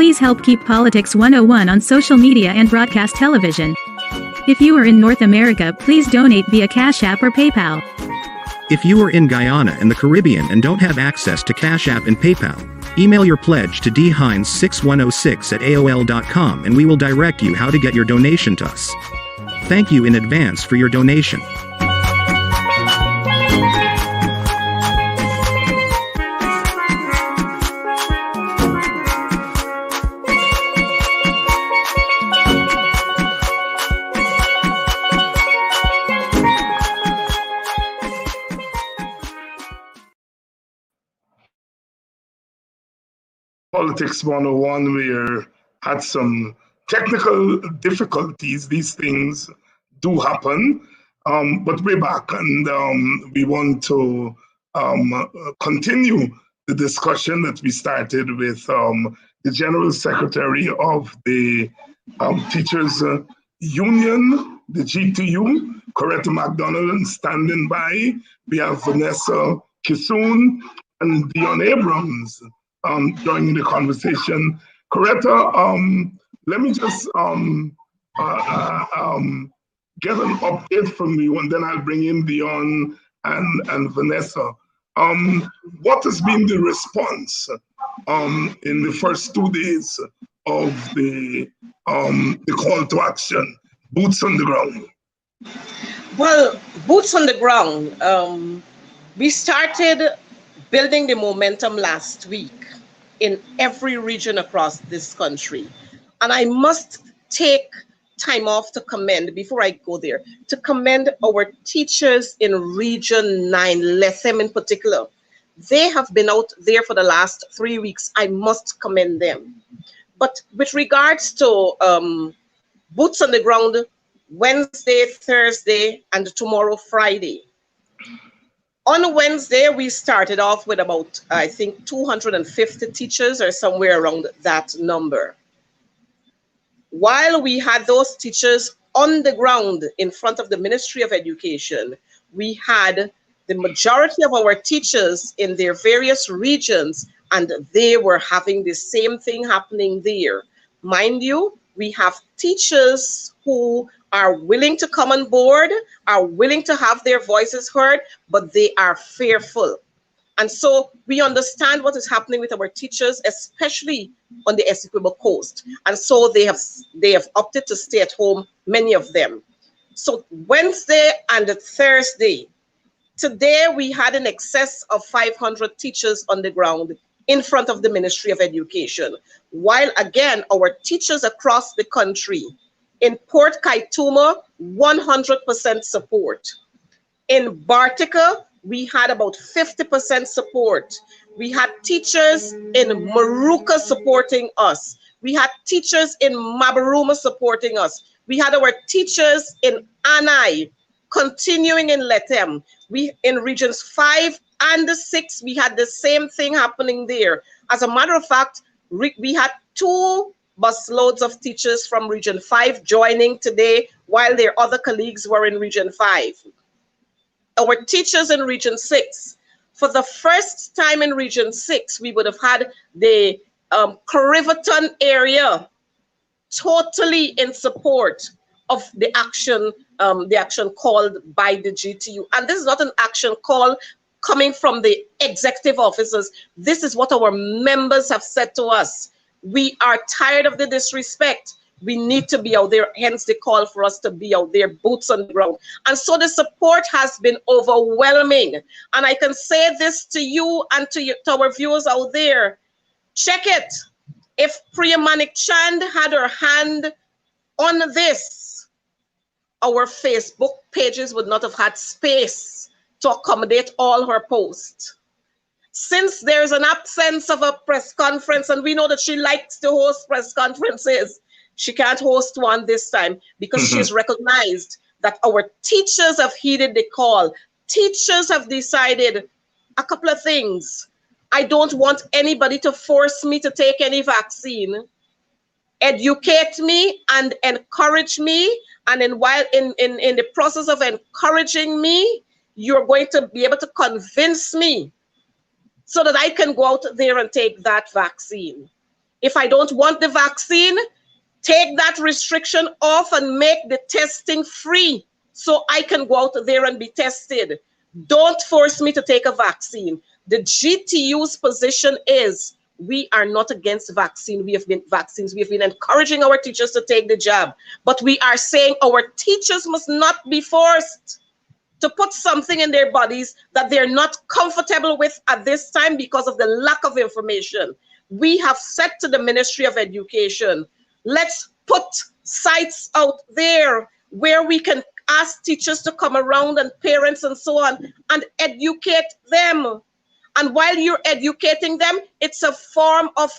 Please help keep Politics 101 on social media and broadcast television. If you are in North America, please donate via Cash App or PayPal. If you are in Guyana and the Caribbean and don't have access to Cash App and PayPal, email your pledge to dhines6106@aol.com and we will direct you how to get your donation to us. Thank you in advance for your donation. Politics 101, we had some technical difficulties. These things do happen, but we're back and we want to continue the discussion that we started with the General Secretary of the Teachers Union, the GTU, Coretta McDonald, and standing by. We have Vanessa Kissoon and Dion Abrams joining the conversation. Coretta, let me just get an update from you, and then I'll bring in Dion and Vanessa. What has been the response in the first 2 days of the call to action, boots on the ground? Well, boots on the ground. We started building the momentum last week in every region across this country. And I must take time off to commend, before I go there, to commend our teachers in Region 9, Lethem in particular. They have been out there for the last 3 weeks. I must commend them. But with regards to boots on the ground, Wednesday, Thursday, and tomorrow, Friday. On Wednesday, we started off with about, I think, 250 teachers or somewhere around that number. While we had those teachers on the ground in front of the Ministry of Education, we had the majority of our teachers in their various regions, and they were having the same thing happening there. Mind you, we have teachers who are willing to come on board, are willing to have their voices heard, but they are fearful. And so we understand what is happening with our teachers, especially on the Essequibo Coast. And so they have opted to stay at home, many of them. So Wednesday and Thursday, today we had in excess of 500 teachers on the ground in front of the Ministry of Education. While again, our teachers across the country, in Port Kaituma, 100% support. In Bartica, we had about 50% support. We had teachers in Maruka supporting us. We had teachers in Mabaruma supporting us. We had our teachers in Anai continuing in Lethem. We in regions 5 and 6, we had the same thing happening there. As a matter of fact, we had 2 bus loads of teachers from Region 5 joining today, while their other colleagues were in Region 5. Our teachers in Region 6, for the first time in Region 6, we would have had the Coriverton area totally in support of the action called by the GTU. And this is not an action call coming from the executive officers. This is what our members have said to us. We are tired of the disrespect. We need to be out there, hence the call for us to be out there, boots on the ground. And so the support has been overwhelming. And I can say this to you and to our viewers out there, check it. If Priya Manik Chand had her hand on this, our Facebook pages would not have had space to accommodate all her posts. Since there's an absence of a press conference, and we know that she likes to host press conferences, she can't host one this time because she's recognized that our teachers have heeded the call. Teachers have decided a couple of things. I don't want anybody to force me to take any vaccine. Educate me and encourage me. And in the process of encouraging me, you're going to be able to convince me so that I can go out there and take that vaccine. If I don't want the vaccine, take that restriction off and make the testing free so I can go out there and be tested. Don't force me to take a vaccine. The GTU's position is we are not against vaccines. We have been encouraging our teachers to take the jab, but we are saying our teachers must not be forced to put something in their bodies that they're not comfortable with at this time because of the lack of information. We have said to the Ministry of Education, let's put sites out there where we can ask teachers to come around and parents and so on and educate them. And while you're educating them, it's a form of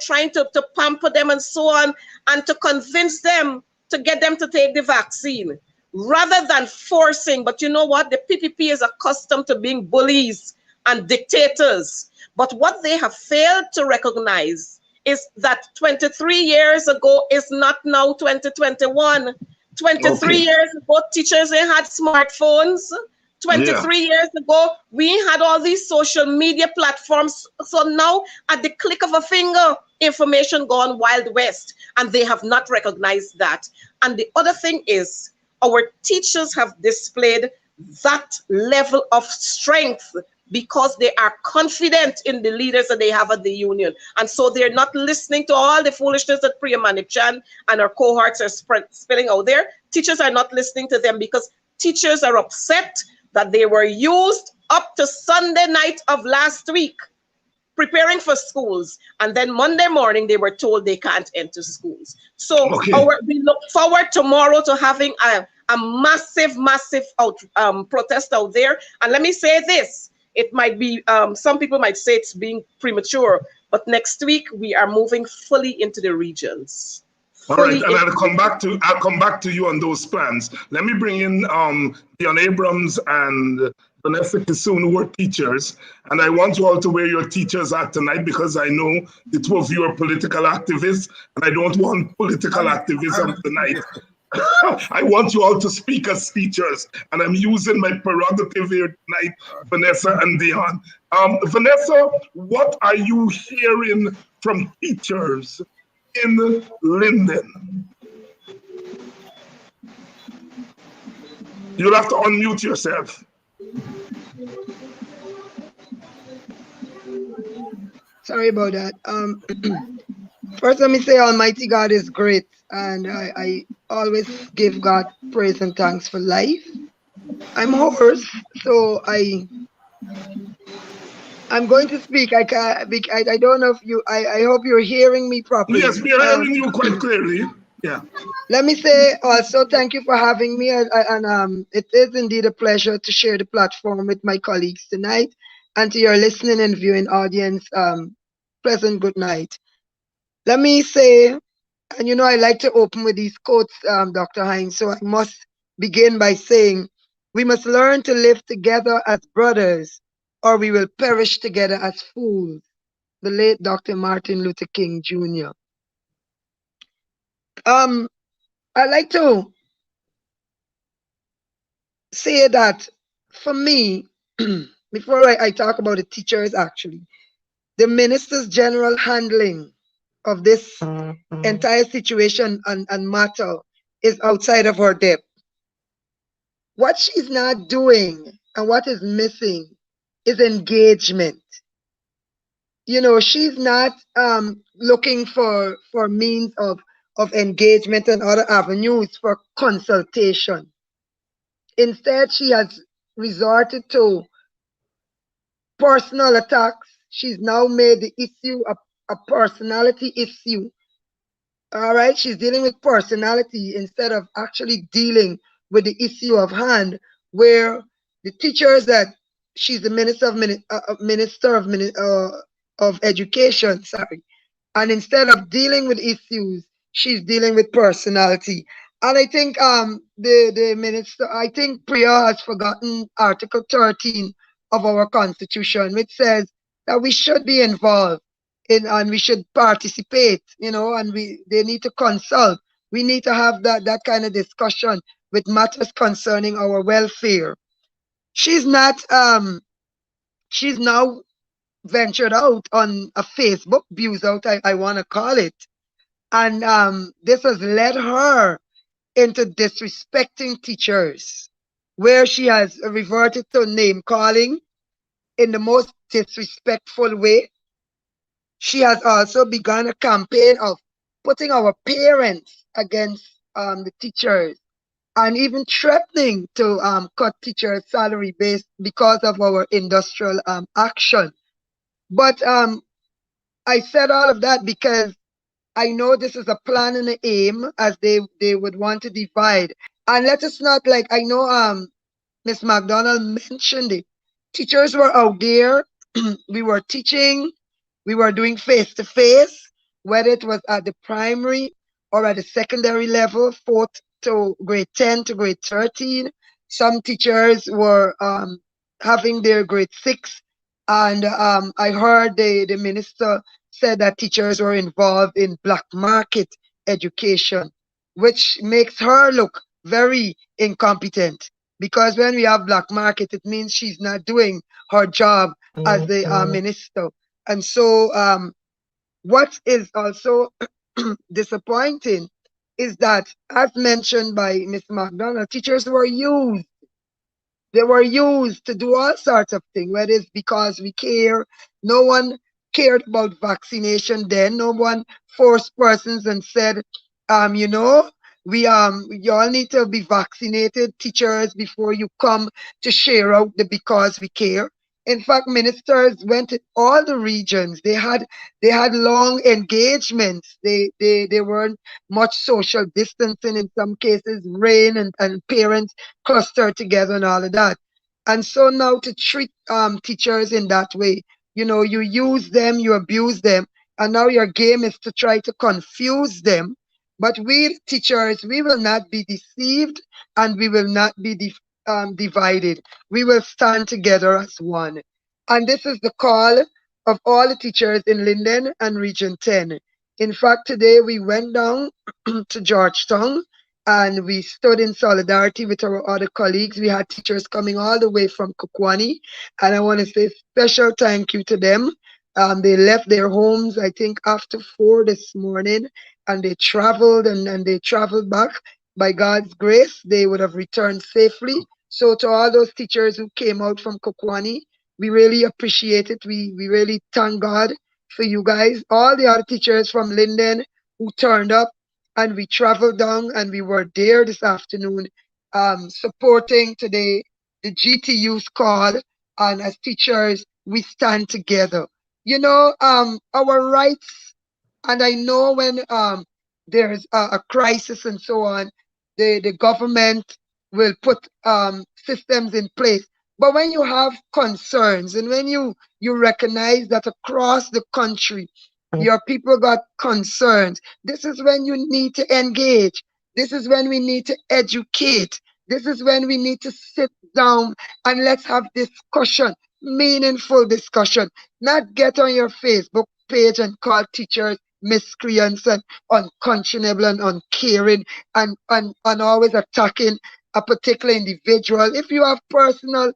trying to pamper them and so on, and to convince them to get them to take the vaccine rather than forcing. But you know what? The PPP is accustomed to being bullies and dictators. But what they have failed to recognize is that 23 years ago is not now 2021. 23 years ago, teachers they had smartphones. 23 years ago, we had all these social media platforms. So now, at the click of a finger, information gone Wild West, and they have not recognized that. And the other thing is, our teachers have displayed that level of strength because they are confident in the leaders that they have at the union. And so they're not listening to all the foolishness that Priya Manikchand and our cohorts are spilling out there. Teachers are not listening to them because teachers are upset that they were used up to Sunday night of last week preparing for schools, and then Monday morning they were told they can't enter schools. So we look forward tomorrow to having a massive protest out there. And let me say this, it might be some people might say it's being premature, but next week we are moving fully into the regions. All right, and I'll come back to you on those plans. Let me bring in Dion Abrams and Vanessa Kissoon, who are teachers, and I want you all to wear your teachers hat tonight because I know the two of you are political activists, and I don't want political activism tonight. I want you all to speak as teachers, and I'm using my prerogative here tonight, Vanessa and Dion. Vanessa, what are you hearing from teachers in Linden? You'll have to unmute yourself. Sorry about that. First, let me say Almighty God is great, and I always give God praise and thanks for life. I'm hoarse, so I'm going to speak. I don't know if you. I hope you're hearing me properly. Yes, we are hearing you quite clearly. Yeah. Let me say also thank you for having me, and it is indeed a pleasure to share the platform with my colleagues tonight, and to your listening and viewing audience. Pleasant good night. Let me say, and you know I like to open with these quotes, Dr. Hines. So I must begin by saying, we must learn to live together as brothers, or we will perish together as fools. The late Dr. Martin Luther King Jr. I like to say that for me, before I talk about the teachers, actually, the Minister's general handling of this entire situation and matter is outside of her depth. What she's not doing and what is missing is engagement. You know, she's not looking for means of engagement and other avenues for consultation. Instead, she has resorted to personal attacks. She's now made the issue a personality issue. All right, she's dealing with personality instead of actually dealing with the issue of hand, where the teachers that she's the minister of education, sorry, and instead of dealing with issues, she's dealing with personality. And I think the minister, I think Priya has forgotten Article 13 of our Constitution, which says that we should be involved in and we should participate, you know, and they need to consult. We need to have that kind of discussion with matters concerning our welfare. She's not she's now ventured out on a Facebook views out, I want to call it. And this has led her into disrespecting teachers, where she has reverted to name calling in the most disrespectful way. She has also begun a campaign of putting our parents against the teachers, and even threatening to cut teachers' salary based because of our industrial action. But I said all of that because I know this is a plan and an aim, as they would want to divide. And let us not, like, I know Miss McDonald mentioned it. Teachers were out there, we were teaching, we were doing face to face, whether it was at the primary or at the secondary level, fourth to grade 10 to grade 13. Some teachers were having their grade 6. And I heard the minister said that teachers were involved in black market education, which makes her look very incompetent. Because when we have black market, it means she's not doing her job as the minister. And so what is also disappointing is that, as mentioned by Ms. McDonald, teachers were used. They were used to do all sorts of things, whether it's because we care. No one cared about vaccination then. No one forced persons and said, you know, we you all need to be vaccinated, teachers, before you come to share out the because we care. In fact, ministers went to all the regions. They had long engagements. They weren't much social distancing in some cases, rain and parents clustered together and all of that. And so now to treat teachers in that way, you know, you use them, you abuse them, and now your game is to try to confuse them. But we teachers, we will not be deceived, and we will not be divided. We will stand together as one. And this is the call of all the teachers in Linden and Region 10. In fact, today we went down to Georgetown and we stood in solidarity with our other colleagues. We had teachers coming all the way from Kukwani, and I want to say special thank you to them. They left their homes, I think, after 4 this morning, and they traveled and they traveled back. By God's grace, they would have returned safely. So to all those teachers who came out from Kukwani, we really appreciate it. We really thank God for you guys. All the other teachers from Linden who turned up, and we traveled down and we were there this afternoon supporting today the GTU's call. And as teachers, we stand together. You know, our rights, and I know when there's a crisis and so on, the government will put systems in place. But when you have concerns and when you recognize that across the country, your people got concerns, this is when you need to engage. This is when we need to educate. This is when we need to sit down and let's have discussion, meaningful discussion, not get on your Facebook page and call teachers miscreants and unconscionable and uncaring and always attacking a particular individual. If you have personal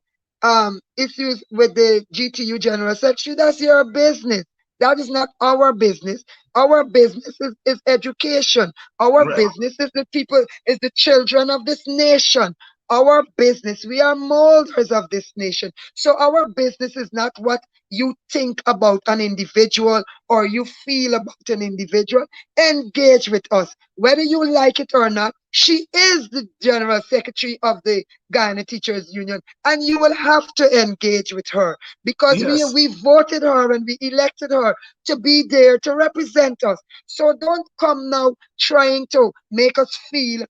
issues with the GTU General Secretary, that's your business. That is not our business. Our business is education. Our business is the people, is the children of this nation. Our business, we are molders of this nation. So our business is not what you think about an individual or you feel about an individual. Engage with us. Whether you like it or not, she is the General Secretary of the Guyana Teachers Union, and you will have to engage with her because we voted her and we elected her to be there to represent us. So don't come now trying to make us feel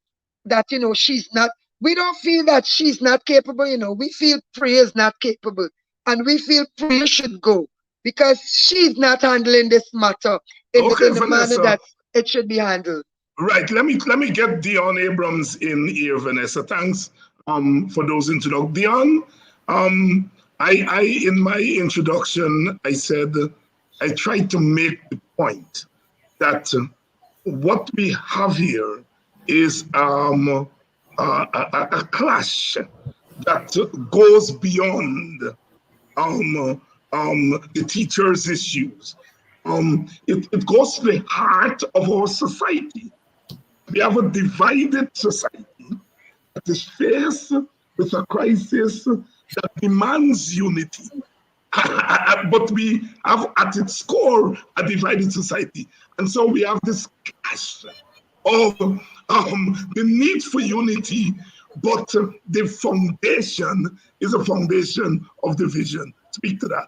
that, you know, she's not. We don't feel that she's not capable, you know. We feel Priya is not capable. And we feel Priya should go because she's not handling this matter in the manner that it should be handled. Right. Let me get Dion Abrams in here, Vanessa. Thanks for those introductions. Dion, I in my introduction, I said I tried to make the point that what we have here is a clash that goes beyond the teachers' issues. It goes to the heart of our society. We have a divided society that is faced with a crisis that demands unity. But we have at its core a divided society. And so we have this clash of the need for unity, but the foundation is a foundation of division. Speak to that.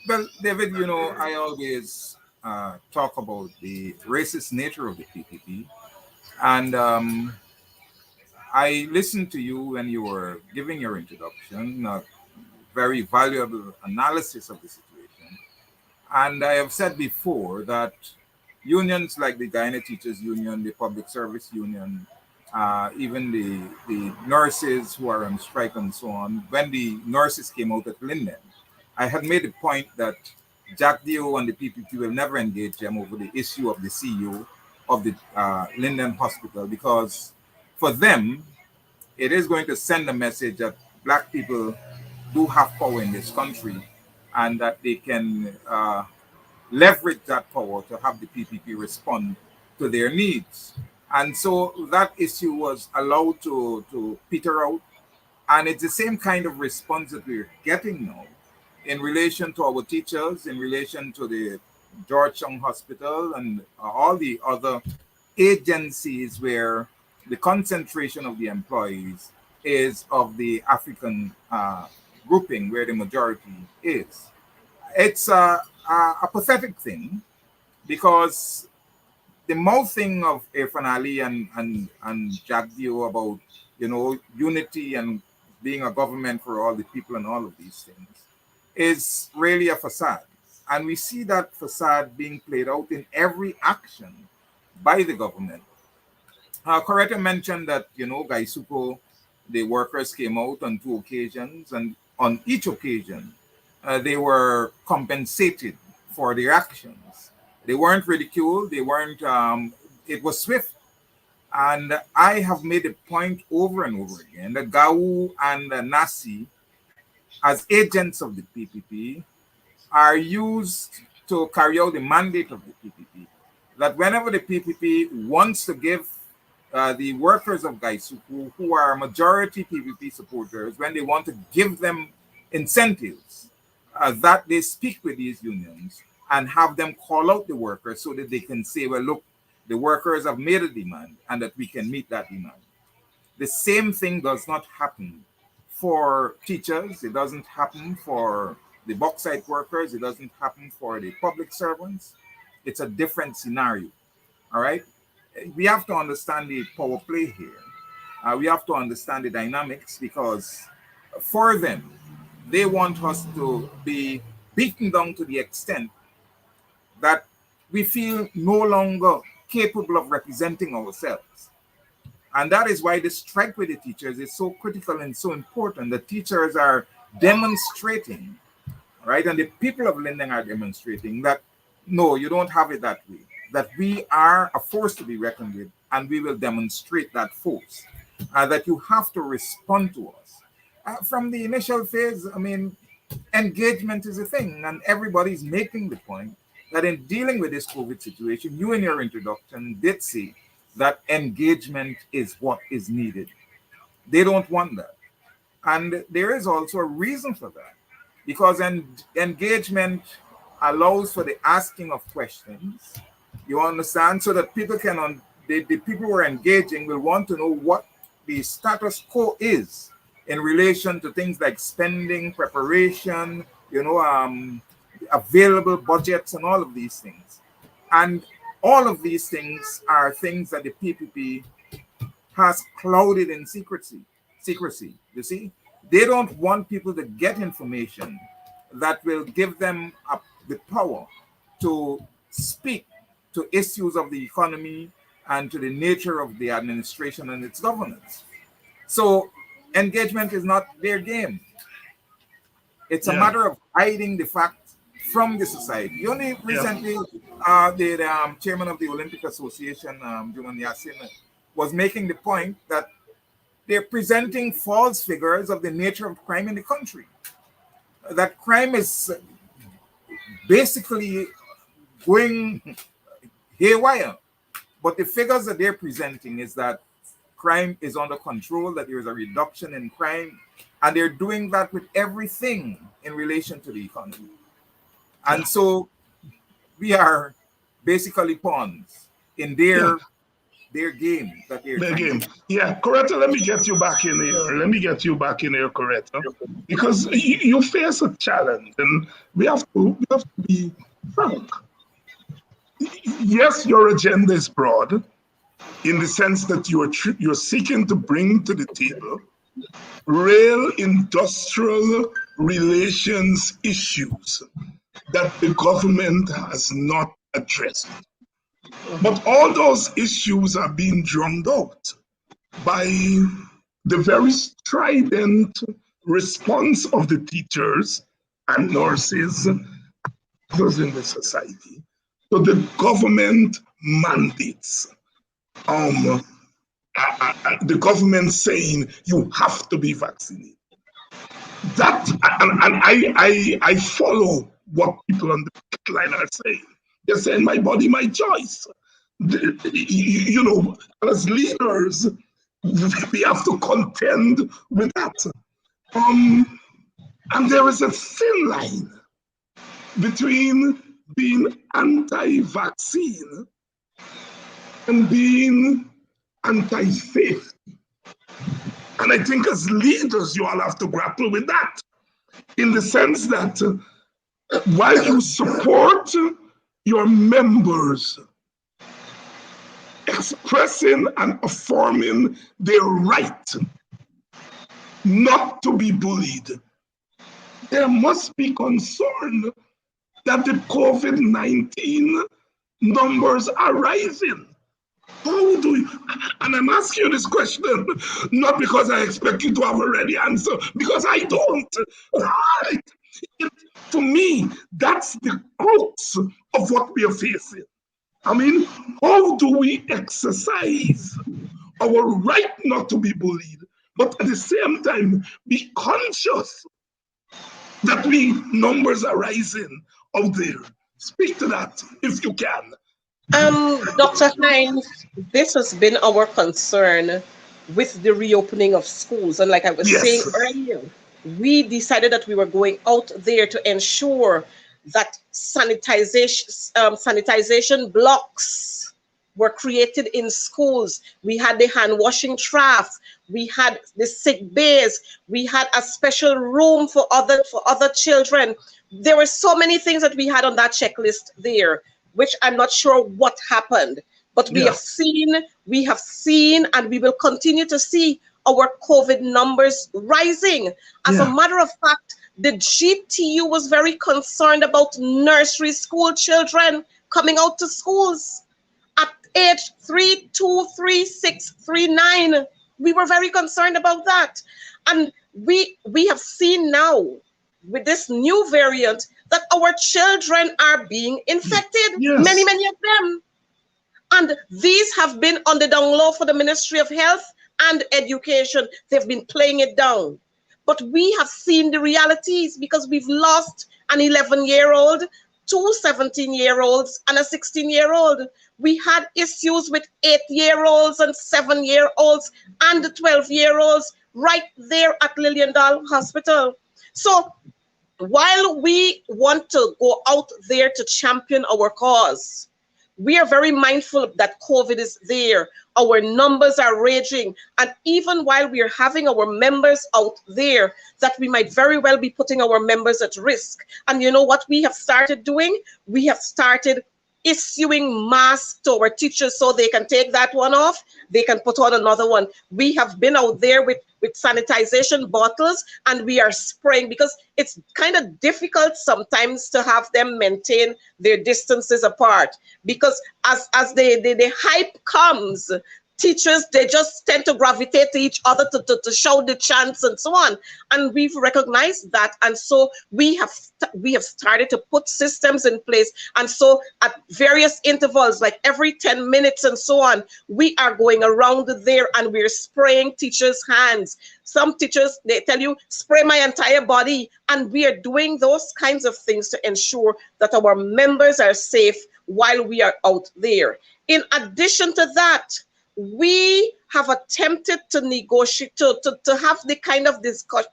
Well, David, I always talk about the racist nature of the PPP. And I listened to you when you were giving your introduction, very valuable analysis of the situation. And I have said before that unions like the Guyana Teachers Union, the Public Service Union, even the nurses who are on strike and so on, when the nurses came out at Linden, I had made the point that Jack Dio and the PPP will never engage them over the issue of the CEO of the Linden Hospital, because for them, it is going to send a message that Black people do have power in this country and that they can leverage that power to have the PPP respond to their needs. And so that issue was allowed to peter out. And it's the same kind of response that we're getting now in relation to our teachers, in relation to the Georgetown Hospital and all the other agencies where the concentration of the employees is of the African grouping, where the majority is. It's a pathetic thing, because the mouthing of Irfan Ali and Jack Dio about unity and being a government for all the people and all of these things is really a facade. And we see that facade being played out in every action by the government. Coretta mentioned that, Gaisupo, the workers came out on 2 occasions, and on each occasion, they were compensated for their actions. They weren't ridiculed, it was swift. And I have made a point over and over again that GAU and NACI, as agents of the PPP, are used to carry out the mandate of the PPP. That whenever the PPP wants to give the workers of Gaisupu, who are majority PPP supporters, when they want to give them incentives, that they speak with these unions and have them call out the workers so that they can say, well, look, the workers have made a demand and that we can meet that demand. The same thing does not happen for teachers. It doesn't happen for the bauxite workers. It doesn't happen for the public servants. It's a different scenario. All right. We have to understand the power play here. We have to understand the dynamics, because for them, they want us to be beaten down to the extent that we feel no longer capable of representing ourselves. And that is why the strike with the teachers is so critical and so important. The teachers are demonstrating, right? And the people of Linden are demonstrating that, no, you don't have it that way. That we are a force to be reckoned with, and we will demonstrate that force. That you have to respond to us. From the initial phase, engagement is a thing, and everybody's making the point that in dealing with this COVID situation, you in your introduction did say that engagement is what is needed. They don't want that. And there is also a reason for that, because engagement allows for the asking of questions. You understand? So that people the people who are engaging will want to know what the status quo is in relation to things like spending, preparation, available budgets and all of these things. And all of these things are things that the PPP has clouded in secrecy. You see? They don't want people to get information that will give them the power to speak to issues of the economy and to the nature of the administration and its governance. So engagement is not their game. It's a matter of hiding the fact from the society. Only recently, the chairman of the Olympic Association, Juman Yassin, was making the point that they're presenting false figures of the nature of crime in the country. that crime is basically going haywire. But the figures that they're presenting is that crime is under control, that there is a reduction in crime, and they're doing that with everything in relation to the economy. And so we are basically pawns in their game that they're Their trying game. to. Yeah, Coretta, let me get you back in here. Let me get you back in here, Coretta. Because you face a challenge, and we have to be frank. Yes, your agenda is broad in the sense that you're seeking to bring to the table real industrial relations issues that the government has not addressed. But all those issues are being drowned out by the very strident response of the teachers and nurses, others in the society, to the government mandates. The government saying you have to be vaccinated. That and I follow what people on the line are saying. They're saying my body, my choice. You know, as leaders, we have to contend with that. And there is a thin line between being anti-vaccine and being anti-faith. And I think as leaders, you all have to grapple with that in the sense that while you support your members expressing and affirming their right not to be bullied, there must be concern that the COVID-19 numbers are rising. How do you, and I'm asking you this question, not because I expect you to have a ready answer, because I don't. To me, that's the crux of what we are facing. I mean, how do we exercise our right not to be bullied, but at the same time be conscious that numbers are rising out there? Speak to that if you can. Dr. Hines, this has been our concern with the reopening of schools. And like I was saying earlier, we decided that we were going out there to ensure that sanitization blocks were created in schools. We had the hand washing trough, we had the sick bays, we had a special room for other children. There were so many things that we had on that checklist there, which I'm not sure what happened. But we have seen, and we will continue to see our COVID numbers rising. As a matter of fact, the GTU was very concerned about nursery school children coming out to schools at age 3, 2, 3, 6, 3, 9. We were very concerned about that. And we have seen now with this new variant that our children are being infected, many of them. And these have been on the down low for the Ministry of Health and Education. They've been playing it down. But we have seen the realities because we've lost an 11-year-old, 2 17-year-olds, and a 16-year-old. We had issues with 8-year-olds and 7-year-olds and 12-year-olds right there at Lilienthal Hospital. So while we want to go out there to champion our cause, we are very mindful that COVID is there. Our numbers are raging. And even while we are having our members out there, that we might very well be putting our members at risk. And you know what we have started doing? We have started issuing masks to our teachers so they can take that one off, they can put on another one. We have been out there with sanitization bottles and we are spraying because it's kind of difficult sometimes to have them maintain their distances apart, because as the hype comes, teachers, they just tend to gravitate to each other to shout the chants and so on. And we've recognized that. And so we have started to put systems in place. And so at various intervals, like every 10 minutes and so on, we are going around there and we're spraying teachers' hands. Some teachers, they tell you, spray my entire body. And we are doing those kinds of things to ensure that our members are safe while we are out there. In addition to that, we have attempted to negotiate, to have the kind of discussion,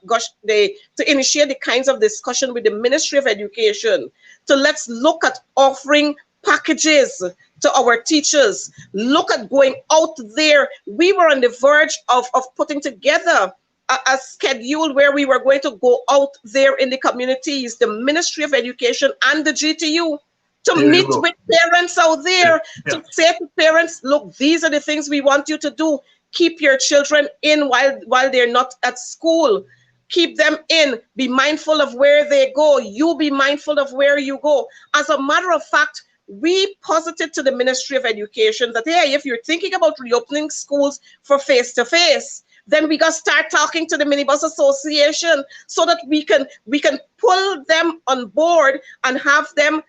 to initiate the kinds of discussion with the Ministry of Education, to let's look at offering packages to our teachers, look at going out there. We were on the verge of putting together a schedule where we were going to go out there in the communities, the Ministry of Education and the GTU, to meet with parents out there, to say to parents, look, these are the things we want you to do. Keep your children in while they're not at school. Keep them in. Be mindful of where they go. You be mindful of where you go. As a matter of fact, we posited to the Ministry of Education that, hey, if you're thinking about reopening schools for face-to-face, then we got to start talking to the Minibus Association so that we can pull them on board and have them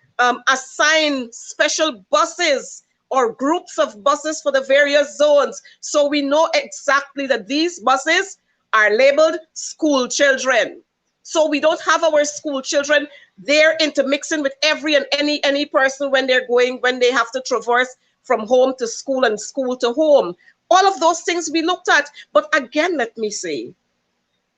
assign special buses or groups of buses for the various zones. So we know exactly that these buses are labeled school children. So we don't have our school children there intermixing with every and any person when they have to traverse from home to school and school to home. All of those things we looked at. But again, let me say,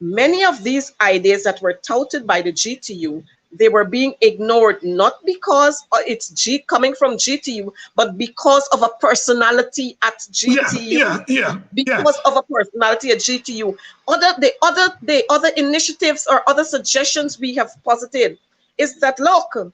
many of these ideas that were touted by the GTU, they were being ignored, not because it's coming from GTU, but because of a personality at GTU. Because of a personality at GTU. The other initiatives or other suggestions we have posited is that, look,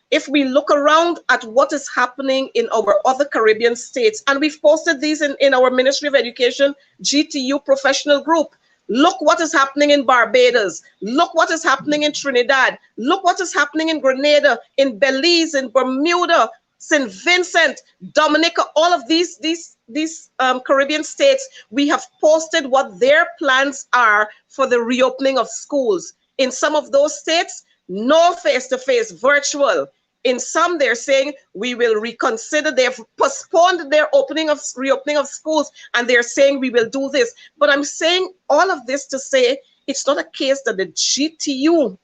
if we look around at what is happening in our other Caribbean states, and we've posted these in our Ministry of Education GTU professional group, look what is happening in Barbados. Look what is happening in Trinidad. Look what is happening in Grenada, in Belize, in Bermuda, St. Vincent, Dominica, all of these Caribbean states. We have posted what their plans are for the reopening of schools. In some of those states, no face-to-face, virtual. In some, they're saying we will reconsider. They've postponed their reopening of schools, and they're saying we will do this. But I'm saying all of this to say it's not a case that the GTU,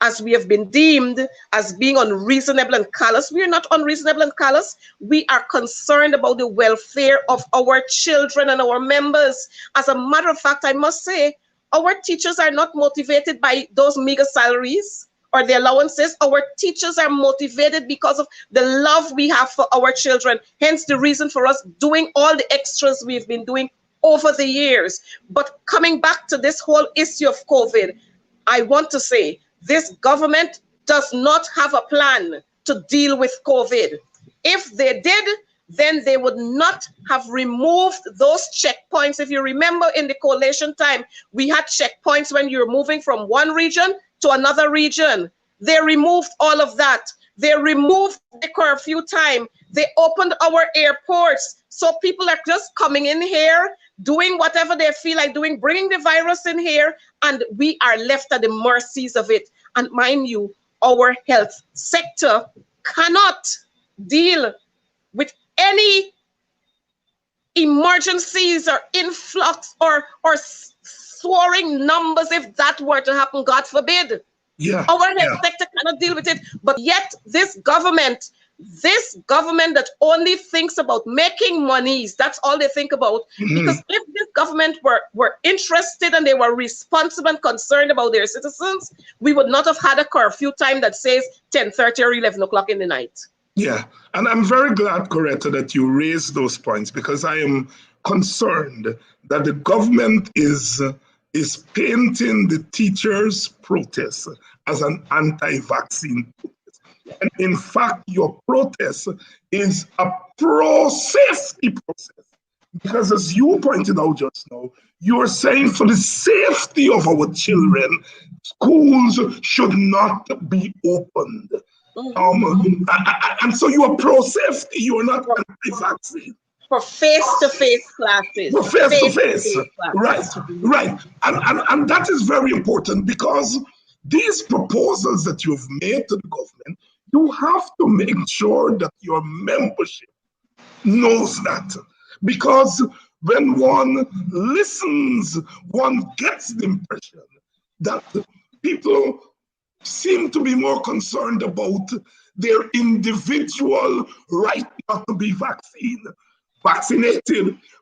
as we have been deemed as being unreasonable and callous. We are not unreasonable and callous. We are concerned about the welfare of our children and our members. As a matter of fact, I must say, our teachers are not motivated by those meager salaries or the allowances. Our teachers are motivated because of the love we have for our children. Hence the reason for us doing all the extras we've been doing over the years. But coming back to this whole issue of COVID, I want to say this government does not have a plan to deal with COVID. If they did, then they would not have removed those checkpoints. If you remember in the coalition time, we had checkpoints when you were moving from one region to another region. They removed all of that. They removed the curfew time. They opened our airports. So people are just coming in here, doing whatever they feel like doing, bringing the virus in here, and we are left at the mercies of it. And mind you, our health sector cannot deal with any emergencies or influx or soaring numbers if that were to happen, God forbid. Our health sector cannot deal with it. But yet this government that only thinks about making monies, that's all they think about. Because if this government were interested and they were responsible and concerned about their citizens, we would not have had a curfew time that says 10:30 or 11 o'clock in the night. Yeah, and I'm very glad, Coretta, that you raised those points, because I am concerned that the government is painting the teachers' protest as an anti-vaccine protest. And in fact, your protest is a pro-safety process. Because as you pointed out just now, you're saying for the safety of our children, schools should not be opened. And so you are pro-safety, you are not anti-vaccine. for face-to-face classes. For face-to-face, Face-to-face right, classes to be right. And that is very important, because these proposals that you've made to the government, you have to make sure that your membership knows that. Because when one listens, one gets the impression that people seem to be more concerned about their individual right not to be vaccinated,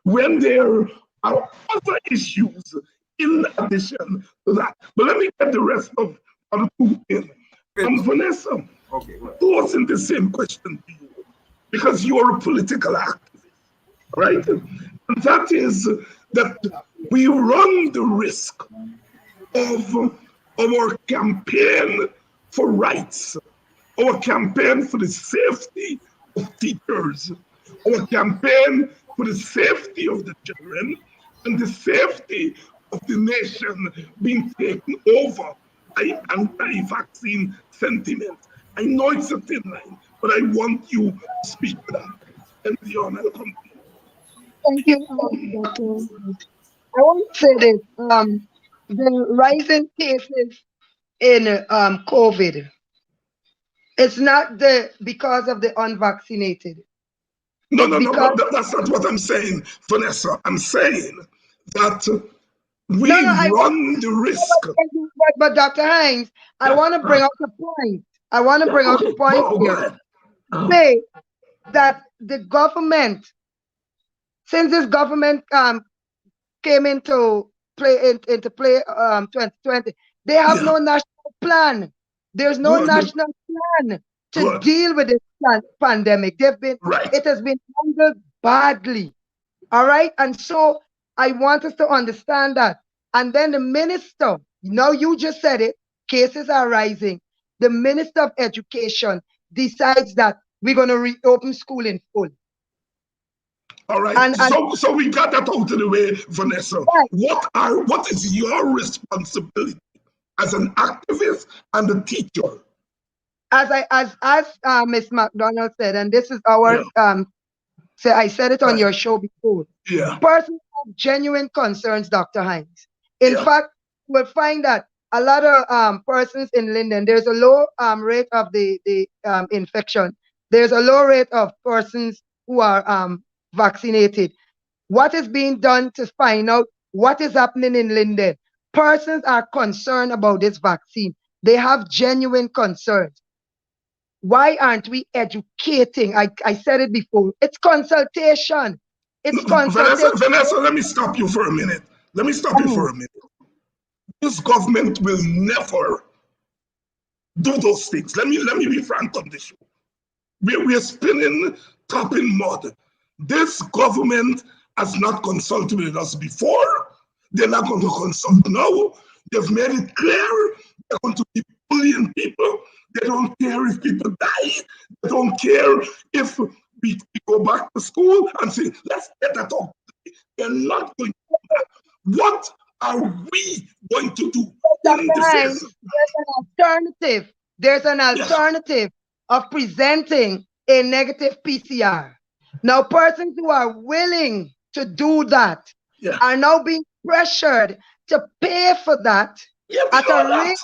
when there are other issues in addition to that. But let me get the rest of the two in. Vanessa, Okay, well, posing the same question to you, because you're a political activist, right? And that is that we run the risk of our campaign for rights, our campaign for the safety of teachers, our campaign for the safety of the children, and the safety of the nation being taken over by anti-vaccine sentiment. I know it's a thin line, but I want you to speak to that. And Leon, I'll come to you. Thank you, Dr. I want to say this. The rising cases in COVID, it's not because of the unvaccinated. No, It's no, no, because that's not what I'm saying, Vanessa. I'm saying that we no, I run the risk. but Dr. Hines, I want to bring out the point. I want to bring out the point Go here. ahead. Say that the government, since this government came into play 2020, they have no national plan. There's no Good. national plan to Good. deal with this pandemic. Right. It has been handled badly. All right. And so I want us to understand that. And then the minister, now you just said it, cases are rising. The Minister of Education decides that we're going to reopen school in full. All right. And So we got that out of the way, Vanessa. Right. What is your responsibility as an activist and a teacher? As Ms. McDonald said, and this is our so I said it on your show before. Yeah. Persons have genuine concerns, Dr. Hines. In fact, we'll find that a lot of persons in Linden, there's a low rate of the infection. There's a low rate of persons who are vaccinated. What is being done to find out what is happening in Linden? Persons are concerned about this vaccine. They have genuine concerns. Why aren't we educating? I said it before. It's consultation. It's consultation. Vanessa, let me stop you for a minute. This government will never do those things. Let me be frank on this. We're spinning top in mud. This government has not consulted with us before. They're not going to consult now. They've made it clear they're going to be bullying people. They don't care if people die. They don't care if we go back to school and say, let's get that off. They're not going to do that. What are we going to do? There's an alternative of presenting a negative PCR. Now, persons who are willing to do that are now being pressured to pay for that at a rate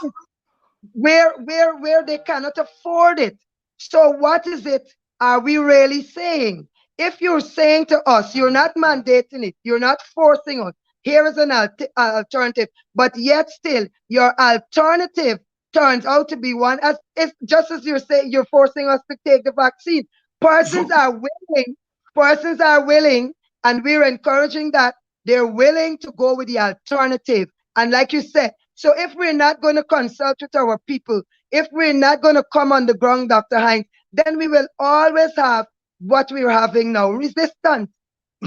where they cannot afford it. So what is it are we really saying? If you're saying to us, you're not mandating it, you're not forcing us, here is an alternative, but yet still your alternative turns out to be one as if just as you're saying you're forcing us to take the vaccine. Persons are willing, and we're encouraging that they're willing to go with the alternative. And like you said, so if we're not going to consult with our people, if we're not going to come on the ground, Dr. Hines, then we will always have what we're having now, resistance.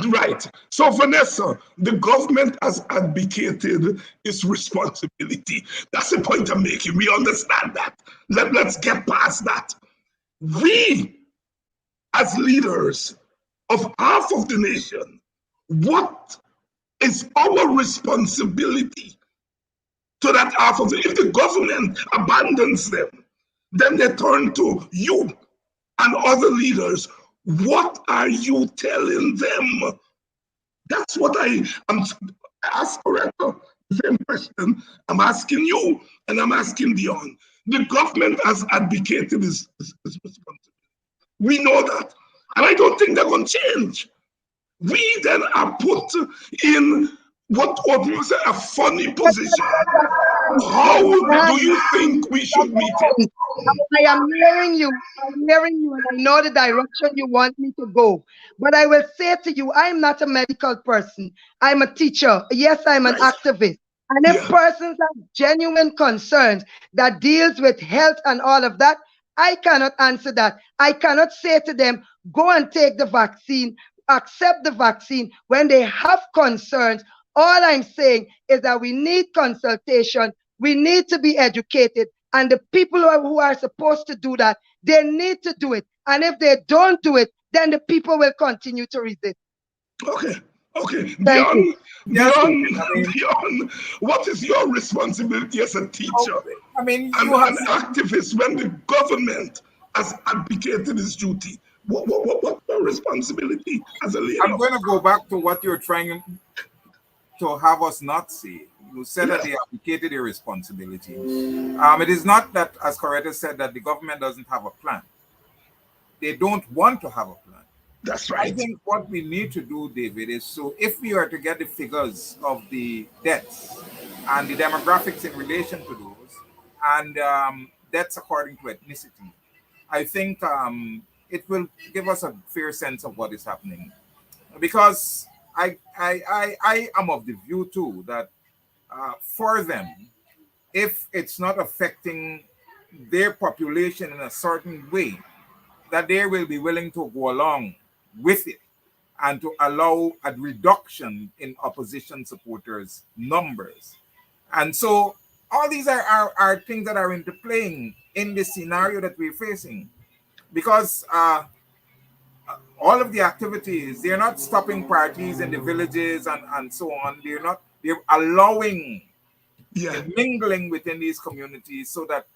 Right. So, Vanessa, the government has abdicated its responsibility. That's the point I'm making. We understand that. Let's get past that. We, as leaders of half of the nation, what is our responsibility to that half of it? If the government abandons them, then they turn to you and other leaders What are you telling them? That's what I am. Ask Corrector the same question I'm asking you, and I'm asking Dion. The government has advocated this responsibility. We know that, and I don't think they're going to change. We then are put in what people say a funny position. How do you think we should meet it? I am hearing you. I'm hearing you, and I know the direction you want me to go. But I will say to you, I'm not a medical person. I'm a teacher. Yes, I'm an Right. activist. And if persons have genuine concerns that deals with health and all of that, I cannot answer that. I cannot say to them, go and take the vaccine, accept the vaccine when they have concerns. All I'm saying is that we need consultation. We need to be educated. And the people who are supposed to do that, they need to do it. And if they don't do it, then the people will continue to resist. Okay. Thank Dion, what is your responsibility as a teacher I mean, and you have an activist when the government has abdicated its duty? What's your responsibility as a leader? I'm going to go back to what you're trying to have us not say. You said that they abdicated their responsibility. It is not that, as Coretta said, that the government doesn't have a plan. They don't want to have a plan. That's right. I think what we need to do, David, is so if we are to get the figures of the deaths and the demographics in relation to those, and deaths according to ethnicity, I think it will give us a fair sense of what is happening. Because I am of the view too that for them, if it's not affecting their population in a certain way, that they will be willing to go along with it and to allow a reduction in opposition supporters' numbers. And so all these are things that are interplaying in the scenario that we're facing. Because all of the activities, they're not stopping parties in the villages and so on. They're allowing mingling within these communities so that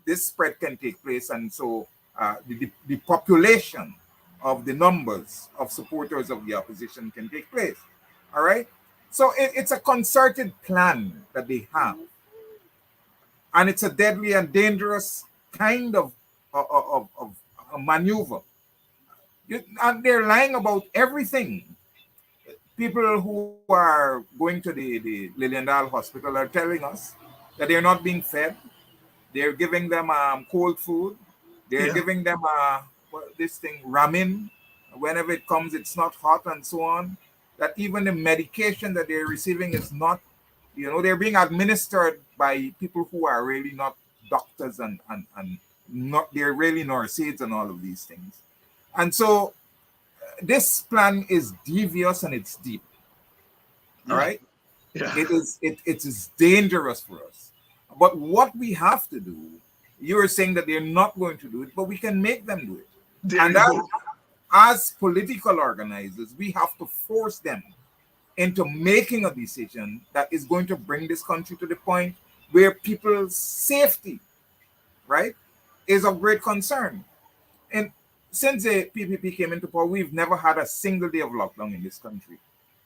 this spread can take place. And so the population of the numbers of supporters of the opposition can take place. All right. So it's a concerted plan that they have. And it's a deadly and dangerous kind of a maneuver. And they're lying about everything. People who are going to the Liliendahl Hospital are telling us that they're not being fed. They're giving them cold food. They're giving them this thing, ramen. Whenever it comes, it's not hot and so on. That even the medication that they're receiving is not, they're being administered by people who are really not doctors and not, they're really nurses and all of these things. And so this plan is devious and it's deep. All right? Yeah. It is dangerous for us. But what we have to do, you're saying that they're not going to do it, but we can make them do it. And as political organizers, we have to force them into making a decision that is going to bring this country to the point where people's safety, right, is of great concern. And since the PPP came into power, we've never had a single day of lockdown in this country.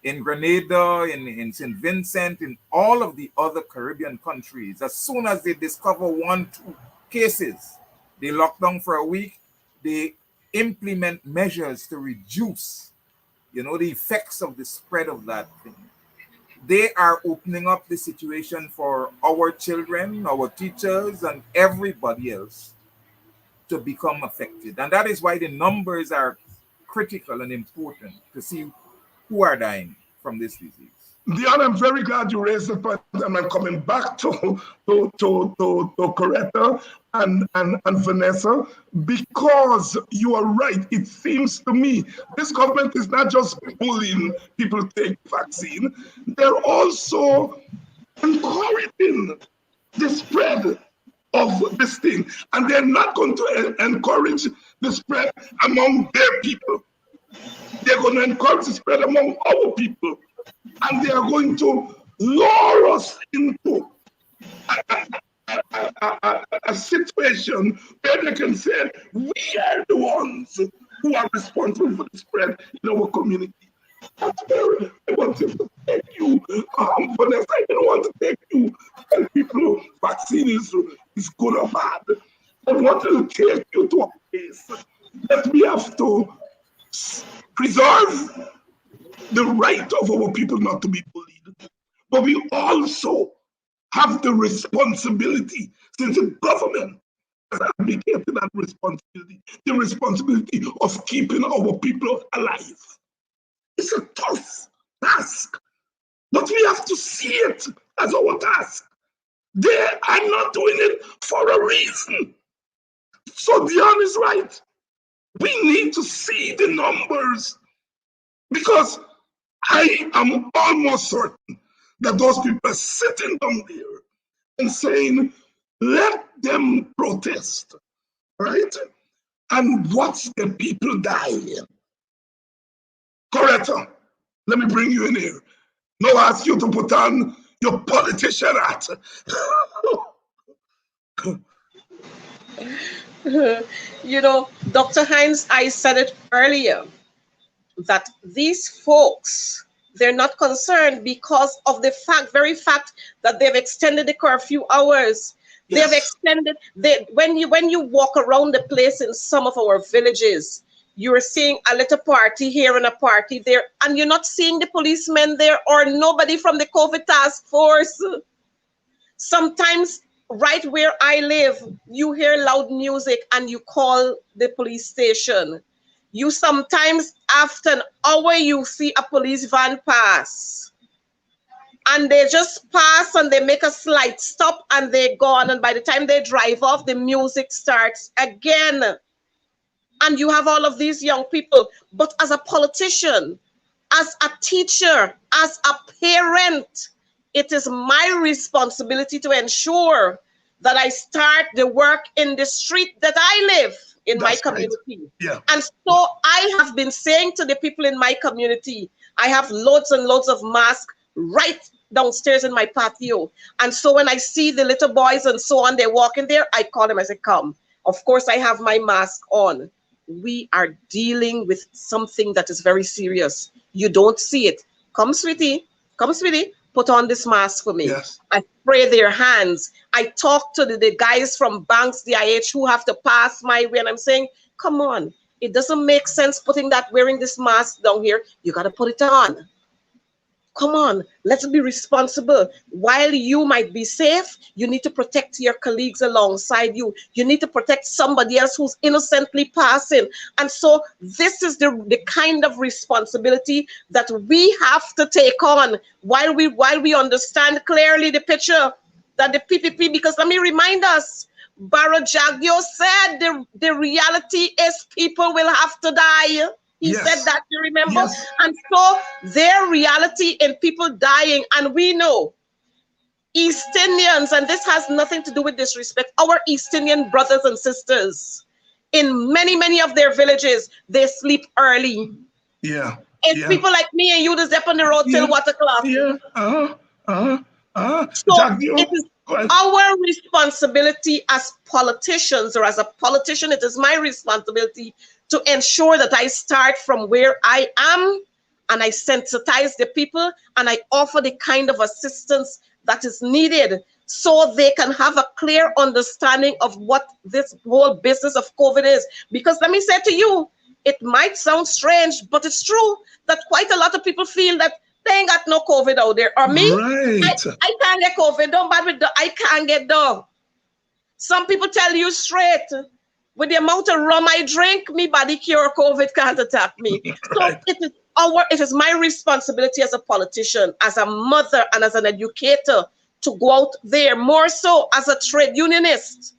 In Grenada, in St. Vincent, in all of the other Caribbean countries, as soon as they discover 1-2 cases, they lock down for a week, they implement measures to reduce, the effects of the spread of that thing. They are opening up the situation for our children, our teachers, and everybody else to become affected. And that is why the numbers are critical and important to see who are dying from this disease. Dion, I'm very glad you raised the point, and I'm coming back to Coretta and Vanessa, because you are right. It seems to me this government is not just bullying people to take vaccine, they're also encouraging the spread of this thing, and they're not going to encourage the spread among their people. They're going to encourage the spread among our people, and they are going to lure us into a situation where they can say, we are the ones who are responsible for the spread in our community. I want to thank you for this. I don't want to thank you tell people vaccine is good or bad. I want to take you to a place that we have to preserve the right of our people not to be bullied. But we also have the responsibility, since the government has abdicated that responsibility, the responsibility of keeping our people alive. It's a tough task, but we have to see it as our task. They are not doing it for a reason. So Dion is right. We need to see the numbers, because I am almost certain that those people are sitting down there and saying, let them protest, right? And watch the people die. Coretta, let me bring you in here. Now I ask you to put on your politician hat. You know, Dr. Hines, I said it earlier, that these folks, they're not concerned because of the very fact that they've extended the curfew hours. Yes. They've extended, when you walk around the place in some of our villages, you're seeing a little party here and a party there, and you're not seeing the policemen there or nobody from the COVID task force. Sometimes right where I live, you hear loud music and you call the police station. You sometimes, after an hour, you see a police van pass. And they just pass and they make a slight stop and they're gone. And by the time they drive off, the music starts again. And you have all of these young people. But as a politician, as a teacher, as a parent, it is my responsibility to ensure that I start the work in the street that I live in. That's my community. Right. Yeah. And so I have been saying to the people in my community, I have loads and loads of masks right downstairs in my patio. And so when I see the little boys and so on, they're walking there, I call them, I say, come. Of course, I have my mask on. We are dealing with something that is very serious. You don't see it. Come, sweetie. Come, sweetie. Put on this mask for me. Yes. I spray their hands. I talk to the guys from Banks DIH who have to pass my way, and I'm saying, come on, it doesn't make sense wearing this mask down here. You got to put it on. Come on, let's be responsible. While you might be safe, you need to protect your colleagues alongside you. You need to protect somebody else who's innocently passing. And so this is the kind of responsibility that we have to take on while we understand clearly the picture that the PPP, because let me remind us, Barrow Jagyo said the reality is people will have to die. He said that, you remember? Yes. And so their reality in people dying, and we know East Indians, and this has nothing to do with disrespect, our East Indian brothers and sisters, in many of their villages, they sleep early. Yeah. It's people like me and you that's up on the road till what o'clock. Yeah. So it is our responsibility as politicians, or as a politician, it is my responsibility to ensure that I start from where I am and I sensitize the people and I offer the kind of assistance that is needed so they can have a clear understanding of what this whole business of COVID is. Because let me say to you, it might sound strange, but it's true that quite a lot of people feel that they ain't got no COVID out there. Or me, right. I can't get COVID. Don't bad with I can't get done. Some people tell you straight, with the amount of rum I drink, me body cure COVID can't attack me. Right. So it is my responsibility as a politician, as a mother, and as an educator to go out there, more so as a trade unionist,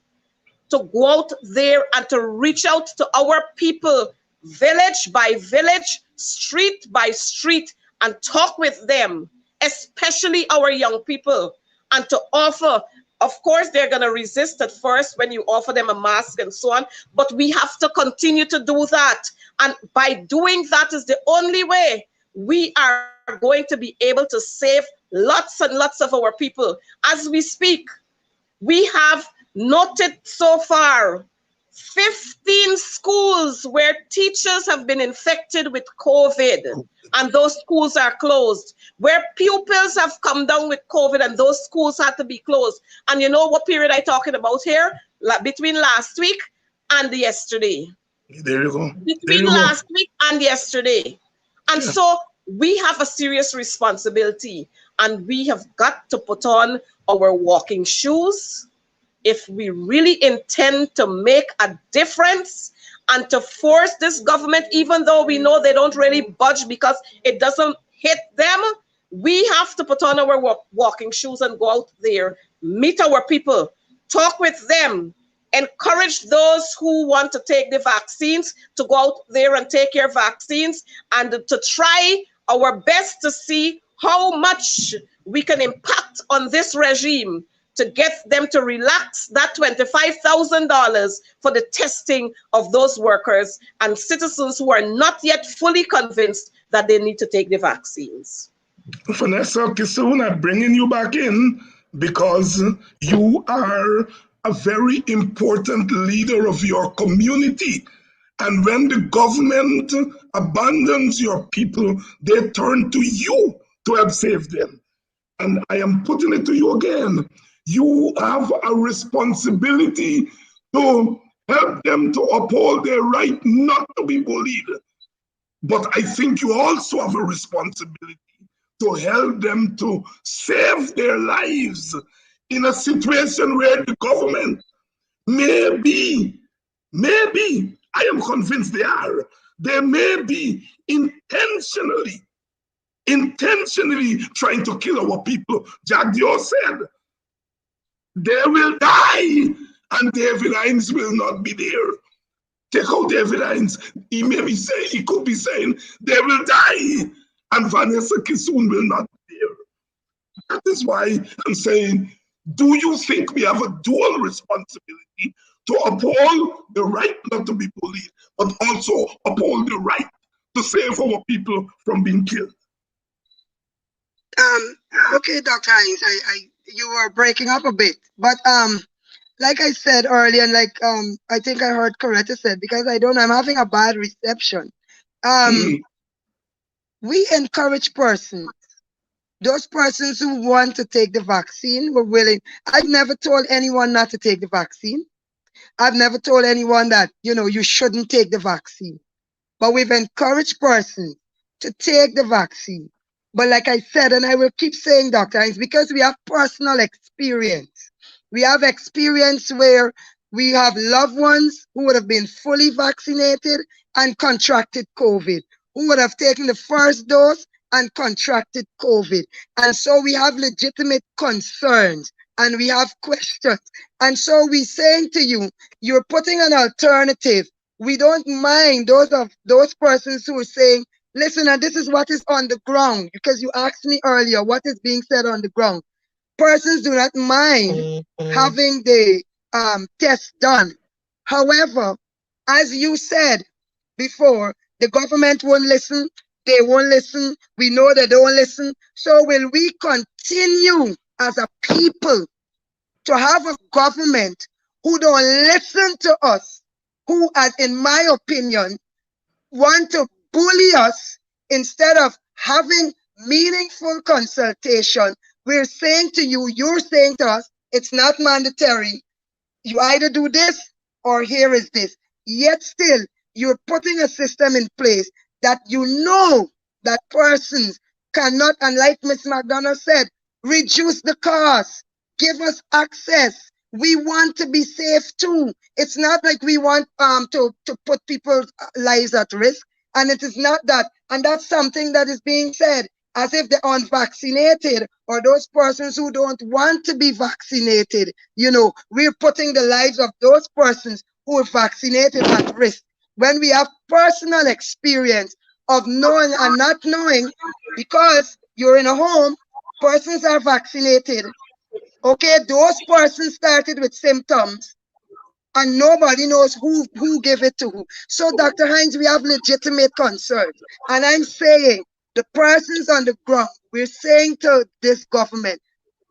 to go out there and to reach out to our people, village by village, street by street, and talk with them, especially our young people, and to offer. Of course, they're going to resist at first when you offer them a mask and so on, but we have to continue to do that. And by doing that is the only way we are going to be able to save lots and lots of our people. As we speak, we have noted so far 15 schools where teachers have been infected with COVID and those schools are closed, where pupils have come down with COVID and those schools had to be closed. And you know what period I'm talking about here? Between last week and yesterday. There you go. Between last week and yesterday. And so we have a serious responsibility, and we have got to put on our walking shoes if we really intend to make a difference and to force this government, even though we know they don't really budge because it doesn't hit them. We have to put on our walking shoes and go out there, meet our people, talk with them, encourage those who want to take the vaccines to go out there and take your vaccines, and to try our best to see how much we can impact on this regime to get them to relax that $25,000 for the testing of those workers and citizens who are not yet fully convinced that they need to take the vaccines. Vanessa Kissoon, I'm bringing you back in because you are a very important leader of your community. And when the government abandons your people, they turn to you to help save them. And I am putting it to you again. You have a responsibility to help them to uphold their right not to be bullied. But I think you also have a responsibility to help them to save their lives in a situation where the government maybe, I am convinced they may be intentionally trying to kill our people. Jack Dio said, they will die and David Hines will not be there. Take out David Hines. He could be saying, they will die and Vanessa Kissoon will not be there. That is why I'm saying, do you think we have a dual responsibility to uphold the right not to be bullied, but also uphold the right to save our people from being killed? Okay, Dr. Hines, you were breaking up a bit, but like I said earlier, and like I think I heard Coretta said, because I'm having a bad reception. We encourage persons. Those persons who want to take the vaccine were willing. I've never told anyone not to take the vaccine. I've never told anyone that, you shouldn't take the vaccine. But we've encouraged persons to take the vaccine. But like I said, and I will keep saying, Dr. Hines, because we have personal experience. We have experience where we have loved ones who would have been fully vaccinated and contracted COVID, who would have taken the first dose and contracted COVID. And so we have legitimate concerns and we have questions. And so we're saying to you, you're putting an alternative. We don't mind those persons who are saying, listen, and this is what is on the ground, because you asked me earlier, what is being said on the ground? Persons do not mind having the test done. However, as you said before, the government won't listen. They won't listen. We know they don't listen. So will we continue as a people to have a government who don't listen to us, who, as in my opinion, want to bully us instead of having meaningful consultation? We're saying to you, you're saying to us, it's not mandatory. You either do this or here is this. Yet still, you're putting a system in place that that persons cannot, and like Ms. McDonough said, reduce the cost, give us access. We want to be safe too. It's not like we want to put people's lives at risk. And it is not that. And that's something that is being said as if the unvaccinated or those persons who don't want to be vaccinated, we're putting the lives of those persons who are vaccinated at risk. When we have personal experience of knowing and not knowing, because you're in a home, persons are vaccinated. Okay, those persons started with symptoms and nobody knows who gave it to who. So, Dr. Hines, we have legitimate concerns. And I'm saying, the persons on the ground, we're saying to this government,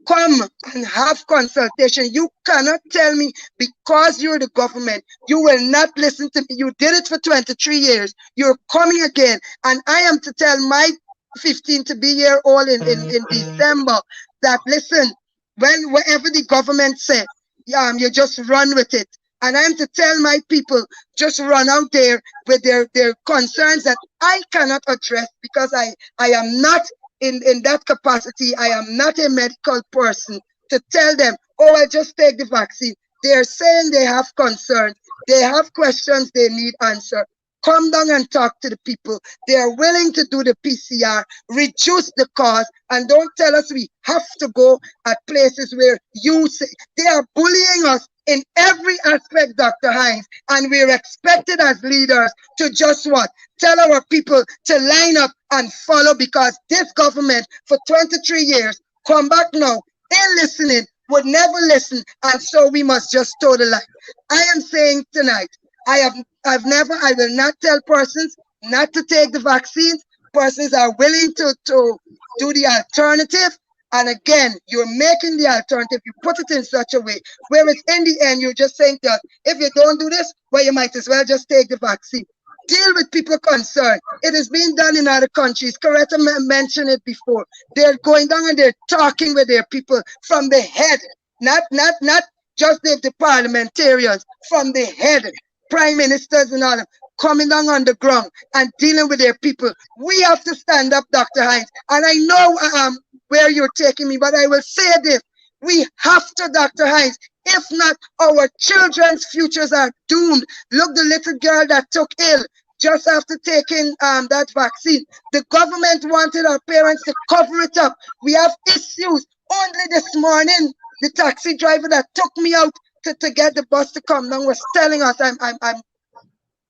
come and have consultation. You cannot tell me because you're the government, you will not listen to me. You did it for 23 years. You're coming again. And I am to tell my 15 to be year old in December that, listen, wherever the government said, you just run with it. And I am to tell my people, just run out there with their concerns that I cannot address because I am not in that capacity. I am not a medical person to tell them, oh, I just take the vaccine. They're saying they have concerns. They have questions they need answered. Come down and talk to the people. They are willing to do the PCR, reduce the cost, and don't tell us we have to go at places where you say they are bullying us in every aspect, Dr. Hines, and we're expected as leaders to just what? Tell our people to line up and follow, because this government for 23 years, come back now, ain't listening, would never listen, and so we must just toe the line. I am saying tonight, I will not tell persons not to take the vaccines. Persons are willing to do the alternative. And again, you're making the alternative. You put it in such a way where it's in the end, you're just saying to us, if you don't do this, well, you might as well just take the vaccine. Deal with people concerned. It is being done in other countries. Coretta mentioned it before. They're going down and they're talking with their people from the head, not just the parliamentarians, from the head. Prime ministers and all, coming down on the ground and dealing with their people. We have to stand up, Dr. Hines. And I know where you're taking me, but I will say this. We have to, Dr. Hines. If not, our children's futures are doomed. Look, the little girl that took ill just after taking that vaccine. The government wanted our parents to cover it up. We have issues. Only this morning, the taxi driver that took me out to get the bus to come down was telling us, I'm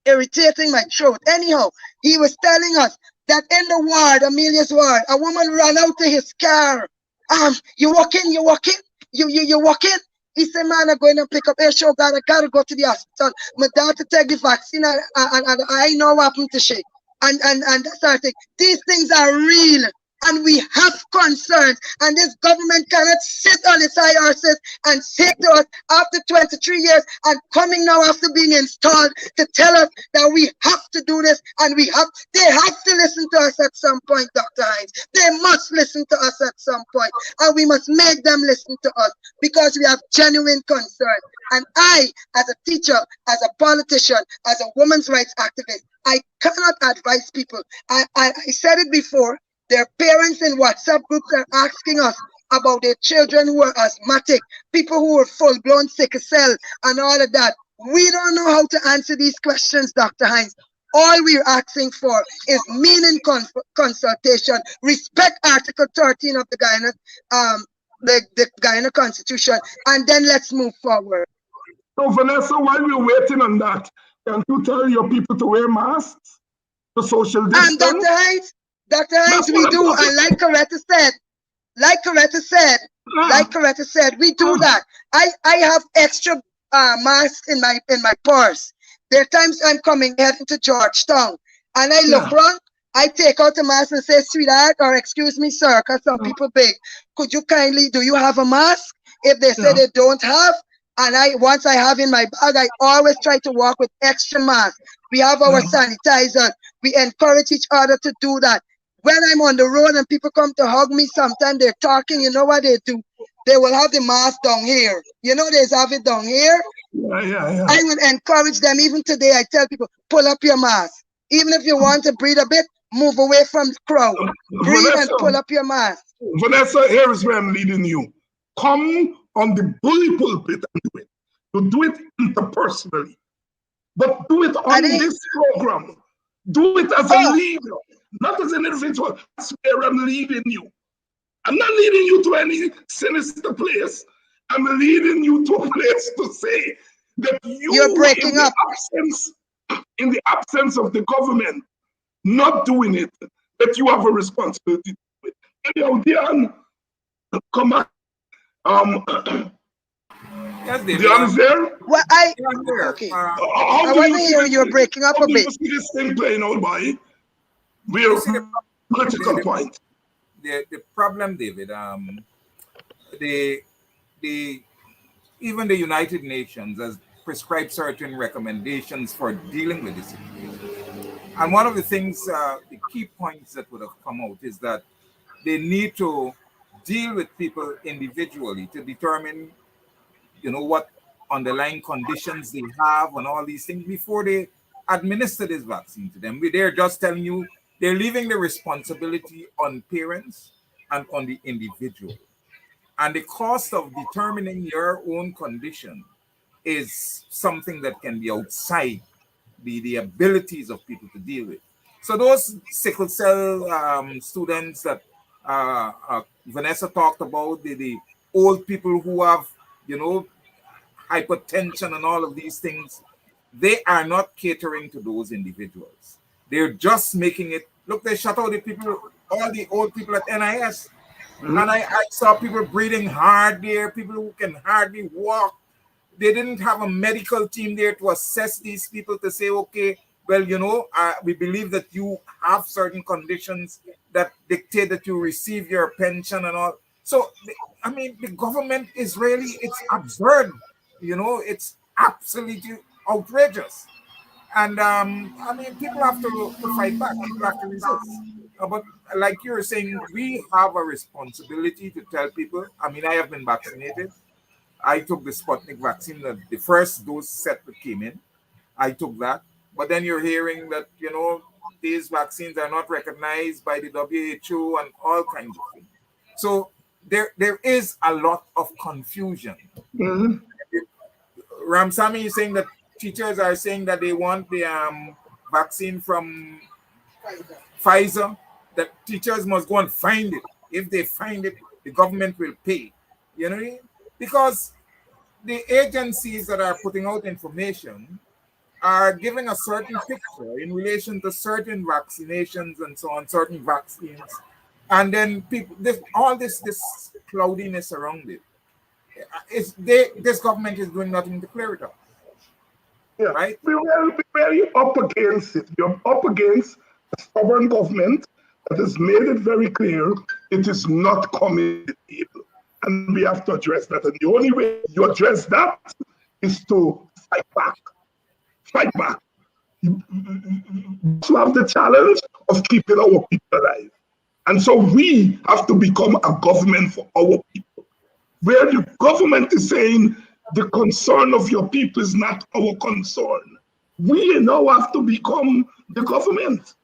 irritating my throat. Anyhow, he was telling us that in the ward, Amelia's ward, a woman ran out to his car. You walking? You walking? He said, man, I'm going to pick up a show. I gotta go to the hospital. My daughter take the vaccine, and I know what happened to she. And that sort of thing. These things are real. And we have concerns, and this government cannot sit on its high horses and say to us after 23 years and coming now after being installed to tell us that we have to do this, and they have to listen to us at some point, Dr. Hines. They must listen to us at some point, and we must make them listen to us because we have genuine concern. And I, as a teacher, as a politician, as a women's rights activist, I cannot advise people. I said it before. Their parents in WhatsApp groups are asking us about their children who are asthmatic, people who are full-blown sickle cell and all of that. We don't know how to answer these questions, Dr. Hines. All we're asking for is meaning consultation, respect Article 13 of the Guyana Constitution, and then let's move forward. So, Vanessa, while we're waiting on that, can you tell your people to wear masks, to social distance? Dr. Hines, we do, and like Coretta said, we do that. I have extra masks in my purse. There are times I'm heading to Georgetown, and I look wrong. I take out the mask and say, sweetheart, or excuse me, sir, because some people beg, could you kindly, do you have a mask? If they say they don't have, and once I have in my bag, I always try to walk with extra masks. We have our sanitizers. We encourage each other to do that. When I'm on the road and people come to hug me, sometimes they're talking, you know what they do? They will have the mask down here. You know, they have it down here. Yeah. I would encourage them. Even today, I tell people, pull up your mask. Even if you want to breathe a bit, move away from the crowd. Breathe and pull up your mask. Vanessa, here is where I'm leading you. Come on the bully pulpit and do it. You do it interpersonally. But do it on this program. Do it as a leader. Not as an individual. That's where I'm leading you. I'm not leading you to any sinister place. I'm leading you to a place to say that you're breaking up. In the absence of the government not doing it, that you have a responsibility to do it. Anyhow, Dion, come back. Yes, David. Dion is there? Well, okay. I wasn't hearing you. You're breaking up a bit. How do you see this thing playing out, boy? We're critical point. The problem, David, the even the United Nations has prescribed certain recommendations for dealing with this situation. And one of the things, the key points that would have come out is that they need to deal with people individually to determine, what underlying conditions they have and all these things before they administer this vaccine to them. They're just telling you they're leaving the responsibility on parents and on the individual. And the cost of determining your own condition is something that can be outside the abilities of people to deal with. So those sickle cell students that Vanessa talked about, the old people who have, hypertension and all of these things, they are not catering to those individuals. They're just making it, look, they shut out the people, all the old people at NIS. Mm-hmm. And I saw people breathing hard there, people who can hardly walk. They didn't have a medical team there to assess these people to say, okay, well, we believe that you have certain conditions that dictate that you receive your pension and all. So, the government is really, it's absurd. It's absolutely outrageous. And, people have to fight back. People have to resist. But like you were saying, we have a responsibility to tell people. I have been vaccinated. I took the Sputnik vaccine, the first dose set that came in. I took that. But then you're hearing that, these vaccines are not recognized by the WHO and all kinds of things. So there is a lot of confusion. Mm-hmm. Ramsamy is saying that teachers are saying that they want the vaccine from Pfizer, that teachers must go and find it. If they find it, the government will pay. Because the agencies that are putting out information are giving a certain picture in relation to certain vaccinations and so on, certain vaccines. And then people, this cloudiness around it. This government is doing nothing to clear it up. Yeah, right? We're up against it. You're up against a stubborn government that has made it very clear it is not coming to the table. And we have to address that. And the only way you address that is to fight back. Fight back. You have the challenge of keeping our people alive. And so we have to become a government for our people. Where the government is saying the concern of your people is not our concern. We now have to become the government.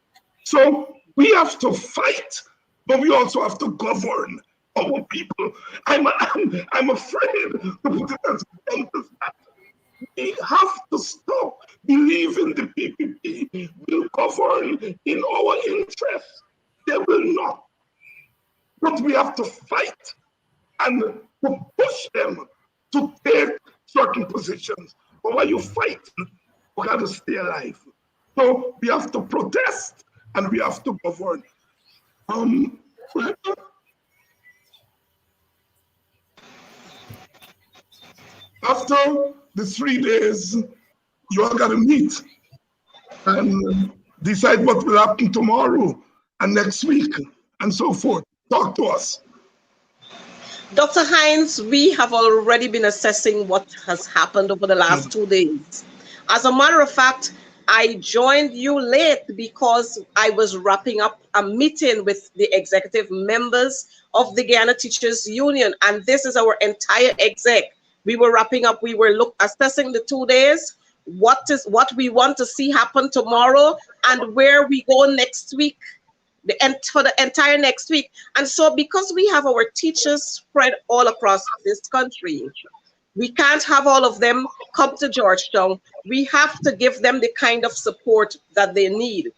So we have to fight, but we also have to govern our people. I'm afraid to put it as blunt as that. We have to stop believing the PPP will govern in our interest. They will not. But we have to fight and to push them to take certain positions. But while you fight, we got to stay alive. So we have to protest and we have to govern. After the 3 days, you all got to meet and decide what will happen tomorrow and next week and so forth. Talk to us. Dr. Hines, we have already been assessing what has happened over the last 2 days. As a matter of fact, I joined you late because I was wrapping up a meeting with the executive members of the Guyana Teachers Union, and this is our entire exec. We were wrapping up, we were assessing the 2 days, what we want to see happen tomorrow, and where we go next week, for the entire next week. And so because we have our teachers spread all across this country, we can't have all of them come to Georgetown. We have to give them the kind of support that they need.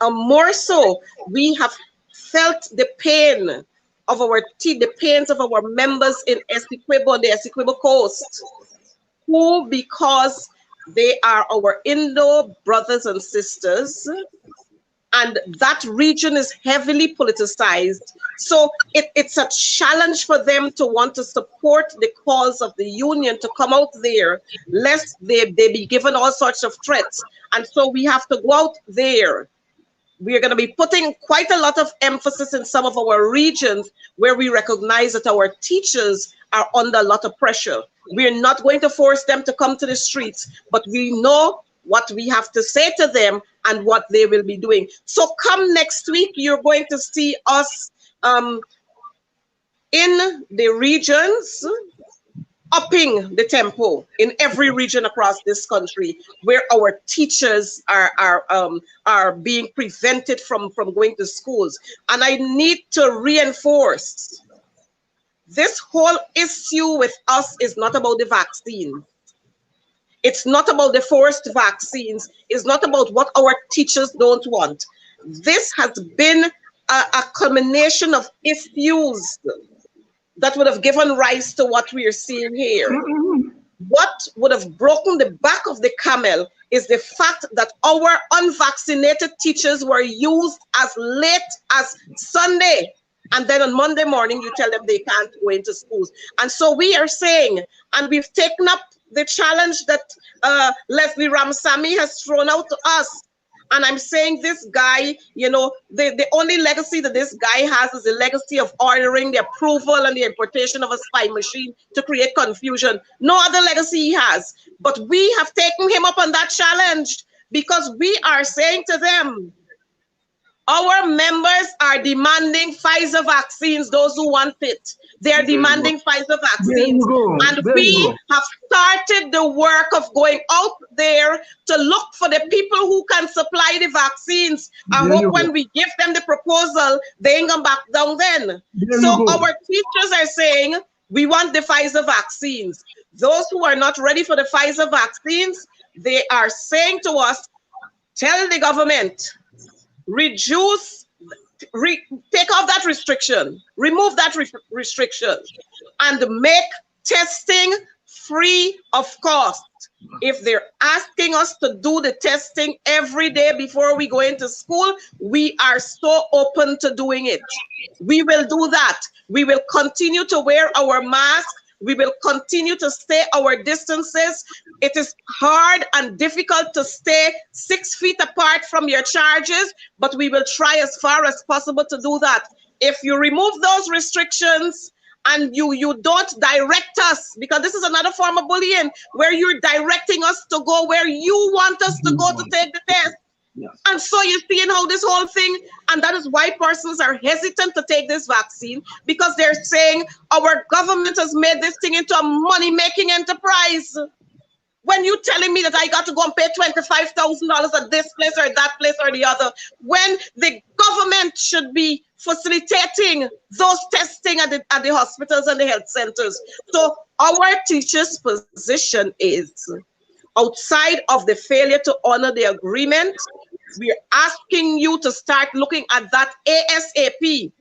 More so, we have felt the pain of the pains of our members in Essequibo, the Essequibo Coast, who, because they are our Indo brothers and sisters, and that region is heavily politicized. So it's a challenge for them to want to support the cause of the union, to come out there, lest they be given all sorts of threats. And so we have to go out there We are going to be putting quite a lot of emphasis in some of our regions where we recognize that our teachers are under a lot of pressure. We're not going to force them to come to the streets, but we know what we have to say to them and what they will be doing. So come next week, you're going to see us in the regions, upping the tempo in every region across this country where our teachers are being prevented from going to schools. And I need to reinforce, this whole issue with us is not about the vaccine. It's not about the forced vaccines. It's not about what our teachers don't want. This has been a culmination of issues that would have given rise to what we are seeing here. What would have broken the back of the camel is the fact that our unvaccinated teachers were used as late as Sunday. And then on Monday morning, you tell them they can't go into schools. And so we are saying, and we've taken up the challenge that Leslie Ramsamy has thrown out to us. And I'm saying this guy, you know, the only legacy that this guy has is the legacy of ordering the approval and the importation of a spy machine to create confusion. No other legacy he has. But we have taken him up on that challenge because we are saying to them, our members are demanding Pfizer vaccines, those who want it. They're demanding Pfizer vaccines. And we have started the work of going out there to look for the people who can supply the vaccines. I hope when we give them the proposal, they ain't gonna back down then. So our teachers are saying, we want the Pfizer vaccines. Those who are not ready for the Pfizer vaccines, they are saying to us, tell the government, reduce, take off that restriction, remove that restriction, and make testing free of cost. If they're asking us to do the testing every day before we go into school, we are so open to doing it. We will do that. We will continue to wear our mask. We will continue to stay our distances. It is hard and difficult to stay 6 feet apart from your charges, but we will try as far as possible to do that. If you remove those restrictions and you don't direct us, because this is another form of bullying, where you're directing us to go where you want us to go to take the test. Yes. And so you're seeing how this whole thing, and that is why persons are hesitant to take this vaccine, because they're saying our government has made this thing into a money-making enterprise. When you telling me that I got to go and pay $25,000 at this place or that place or the other, when the government should be facilitating those testing at the hospitals and the health centers. So our teachers' position is, outside of the failure to honor the agreement, we are asking you to start looking at that ASAP.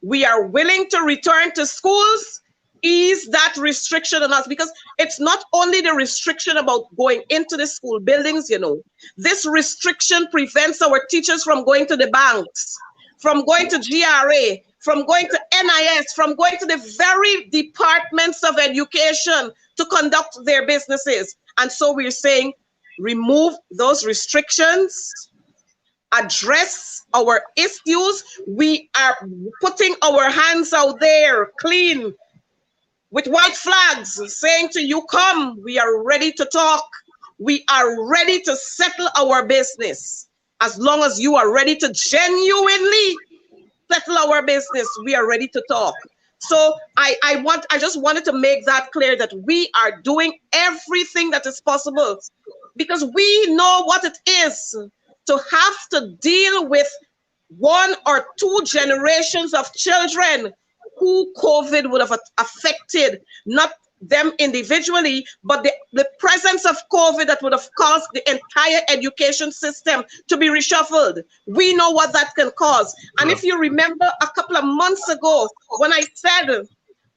We are willing to return to schools, ease that restriction on us, because it's not only the restriction about going into the school buildings, you know. This restriction prevents our teachers from going to the banks, from going to GRA, from going to NIS, from going to the very departments of education to conduct their businesses. And so we're saying, remove those restrictions, address our issues. We are putting our hands out there clean with white flags, saying to you, come, we are ready to talk. We are ready to settle our business. As long as you are ready to genuinely settle our business, we are ready to talk. So I just wanted to make that clear, that we are doing everything that is possible, because we know what it is to have to deal with 1 or 2 generations of children who COVID would have affected, not them individually, but the presence of COVID that would have caused the entire education system to be reshuffled. We know what that can cause. And if you remember a couple of months ago, when I said,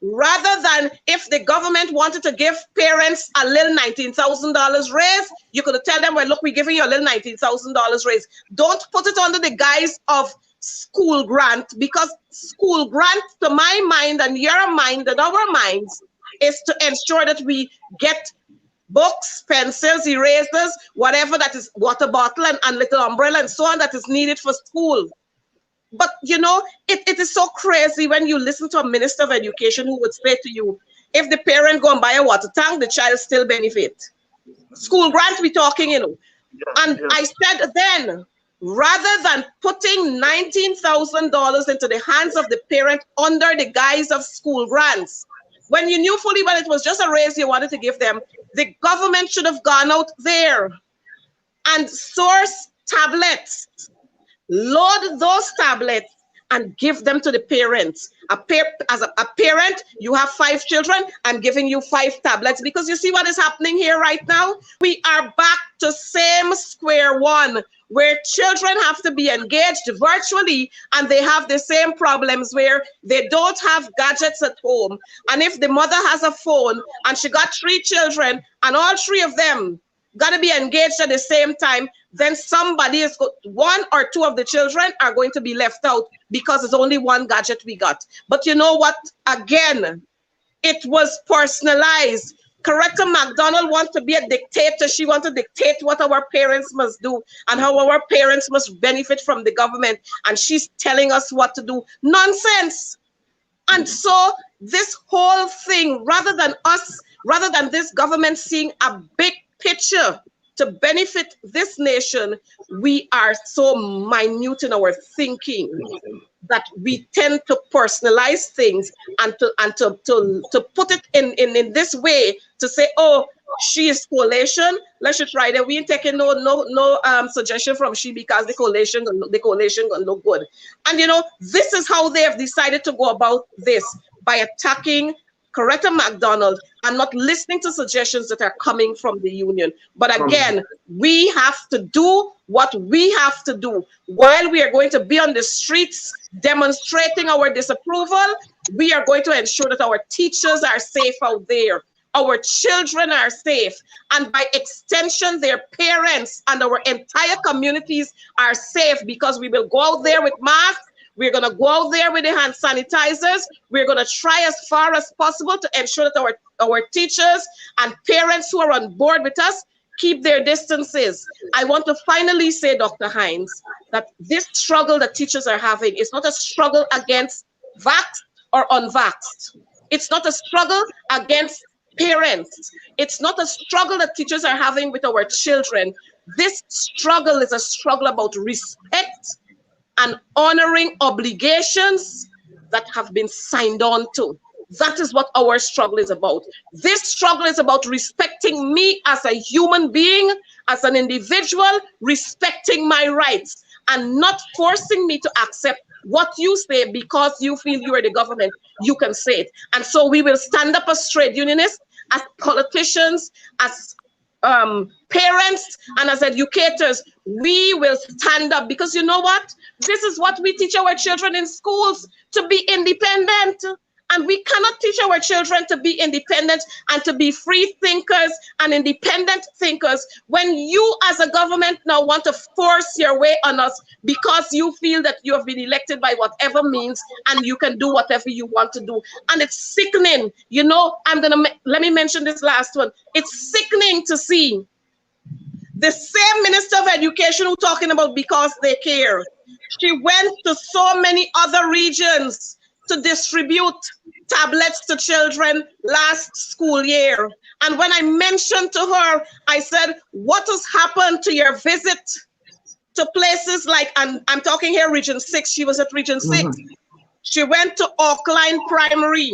rather than if the government wanted to give parents a little $19,000 raise, you could tell them, well, look, we're giving you a little $19,000 raise. Don't put it under the guise of school grant, because school grant, to my mind and your mind and our minds, is to ensure that we get books, pencils, erasers, whatever that is, water bottle and little umbrella and so on that is needed for school. But you know, it is so crazy when you listen to a minister of education who would say to you, if the parent go and buy a water tank, the child still benefit. School grant we talking, you know. And I said then, rather than putting $19,000 into the hands of the parent under the guise of school grants, when you knew fully well it was just a raise you wanted to give them, the government should have gone out there and source tablets, load those tablets and give them to the parents. As a parent, you have 5 children, I'm giving you 5 tablets, because you see what is happening here right now? We are back to same square one, where children have to be engaged virtually and they have the same problems where they don't have gadgets at home. And if the mother has a phone and she got 3 children and all 3 of them got to be engaged at the same time, then somebody is 1 or 2 of the children are going to be left out because it's only 1 gadget we got. But you know what? Again, it was personalized. Coretta McDonald wants to be a dictator. She wants to dictate what our parents must do and how our parents must benefit from the government. And she's telling us what to do. Nonsense. And so this whole thing, rather than this government seeing a big picture to benefit this nation, we are so minute in our thinking that we tend to personalize things and to put it in this way, to say, oh, she is coalition, let's just try that. We ain't taking no suggestion from she, because the coalition gonna look good. And you know, this is how they have decided to go about this, by attacking Coretta McDonald and not listening to suggestions that are coming from the union. But again, we have to do what we have to do. While we are going to be on the streets demonstrating our disapproval, we are going to ensure that our teachers are safe out there, our children are safe, and by extension, their parents and our entire communities are safe, because we will go out there with masks. We're going to go out there with the hand sanitizers. We're going to try as far as possible to ensure that our teachers and parents who are on board with us keep their distances. I want to finally say, Dr. Hines, that this struggle that teachers are having is not a struggle against vaxxed or unvaxxed. It's not a struggle against parents. It's not a struggle that teachers are having with our children. This struggle is a struggle about respect and honoring obligations that have been signed on to. That is what our struggle is about. This struggle is about respecting me as a human being, as an individual, respecting my rights, and not forcing me to accept what you say because you feel you are the government. You can say it. And so we will stand up as trade unionists, as politicians, as parents, and as educators. We will stand up, because you know what? This is what we teach our children in schools, to be independent. And we cannot teach our children to be independent and to be free thinkers and independent thinkers when you as a government now want to force your way on us because you feel that you have been elected by whatever means and you can do whatever you want to do. And it's sickening. You know, let me mention this last one. It's sickening to see the same Minister of Education who talking about because they care. She went to so many other regions to distribute tablets to children last school year. And when I mentioned to her, I said, what has happened to your visit to places like, and I'm talking here Region 6, she was at Region 6. She went to Oakline Primary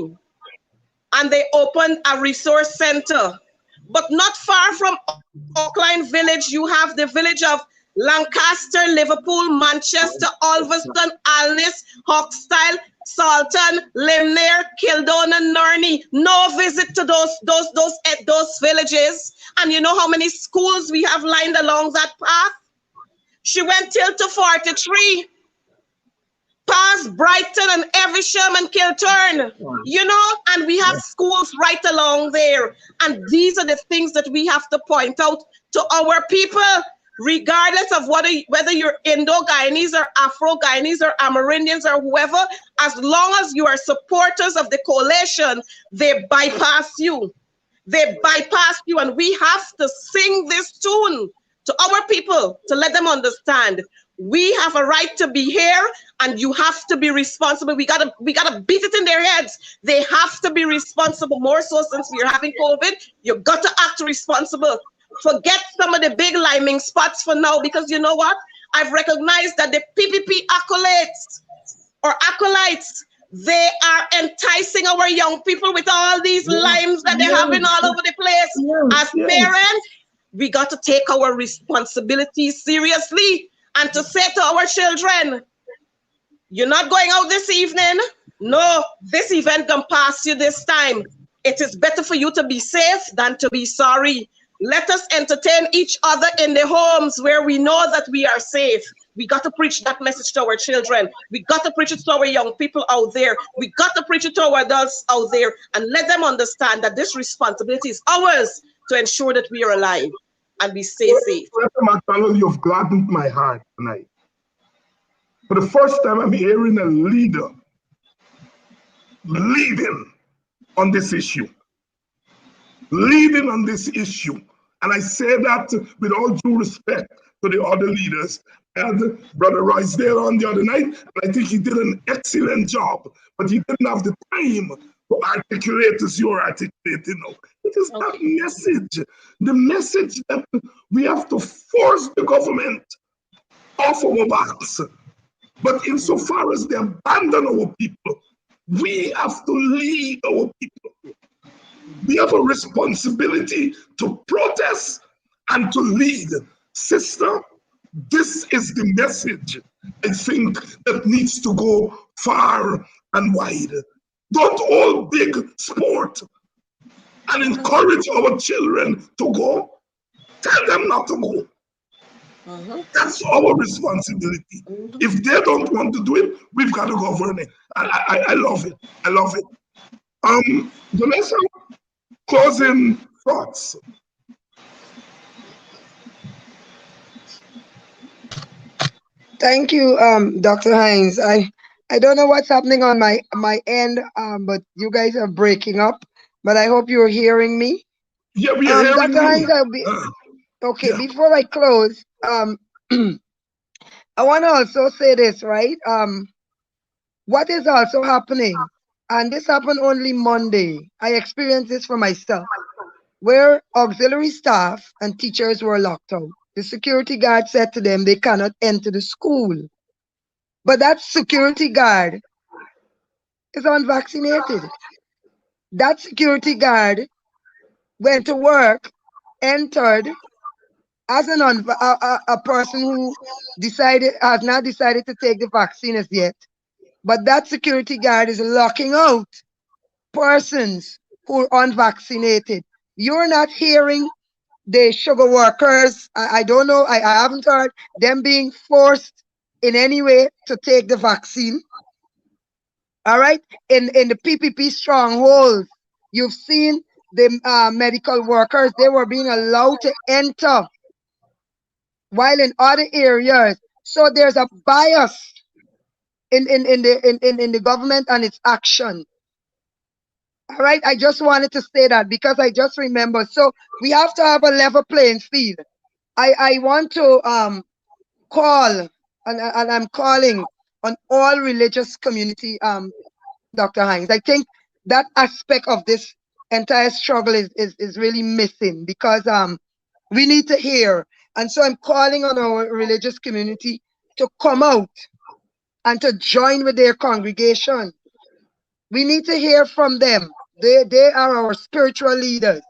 and they opened a resource center. But not far from Oakline Village, you have the village of Lancaster, Liverpool, Manchester, Ulverston, Alness, Hoxtyle, Salton, Limner, Kildona, Nurney. No visit to those villages. And you know how many schools we have lined along that path? She went till to 43, past Brighton and Evesham and Kilturn, you know, and we have schools right along there. And these are the things that we have to point out to our people, regardless of whether you're Indo-Guyanese or Afro-Guyanese or Amerindians or whoever. As long as you are supporters of the coalition, they bypass you. They bypass you, and we have to sing this tune to our people to let them understand we have a right to be here, and you have to be responsible. We gotta beat it in their heads. They have to be responsible, more so since we're having COVID. You got to act responsible. Forget some of the big liming spots for now, because you know what? I've recognized that the PPP acolytes, they are enticing our young people with all these limes that they're having all over the place. As parents, we got to take our responsibility seriously and to say to our children, you're not going out this evening. No, this event can pass you this time. It is better for you to be safe than to be sorry. Let us entertain each other in the homes where we know that we are safe. We got to preach that message to our children. We got to preach it to our young people out there. We got to preach it to our adults out there and let them understand that this responsibility is ours to ensure that we are alive and we stay safe. McDonald, you've gladdened my heart tonight. For the first time, I'm hearing a leader leading on this issue. Leading on this issue. And I say that with all due respect to the other leaders. And Brother Roysdale on the other night, and I think he did an excellent job, but he didn't have the time to articulate as you're articulating now. It is that message, the message that we have to force the government off our backs. But insofar as they abandon our people, we have to lead our people. We have a responsibility to protest and to lead. Sister, this is the message I think that needs to go far and wide. Don't all big sport and encourage our children to go. Tell them not to go. That's our responsibility. If they don't want to do it, we've got to govern it. I love it. I love it. Vanessa, closing thoughts. Thank you, Dr. Hines. I don't know what's happening on my end, but you guys are breaking up. But I hope you're hearing me. Yeah, we are hearing Dr. Hines, okay. Yeah. Before I close, I want to also say this, right? What is also happening, and this happened only Monday. I experienced this for myself, where auxiliary staff and teachers were locked out. The security guard said to them they cannot enter the school. But that security guard is unvaccinated. That security guard went to work, entered as a person who has not decided to take the vaccine as yet. But that security guard is locking out persons who are unvaccinated. You're not hearing the sugar workers, I don't know, I haven't heard them being forced in any way to take the vaccine. All right, in the PPP strongholds, you've seen the medical workers, they were being allowed to enter, while in other areas. So there's a bias in the government and its action. All right, I just wanted to say that because I just remember. So we have to have a level playing field. I want to call, and I'm calling on all religious community, Dr. Hines. I think that aspect of this entire struggle is really missing, because we need to hear. And so I'm calling on our religious community to come out and to join with their congregation. We need to hear from them. They are our spiritual leaders.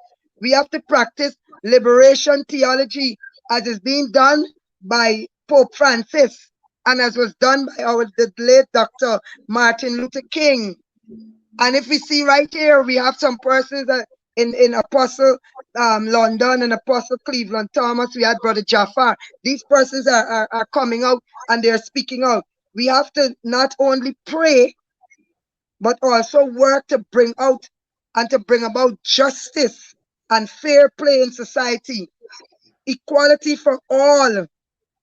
We have to practice liberation theology as is being done by Pope Francis and as was done by the late Dr. Martin Luther King. And if we see right here, we have some persons that in Apostle London and Apostle Cleveland Thomas, we had Brother Jafar. These persons are coming out and they're speaking out. We have to not only pray, but also work to bring out and to bring about justice and fair play in society, equality for all,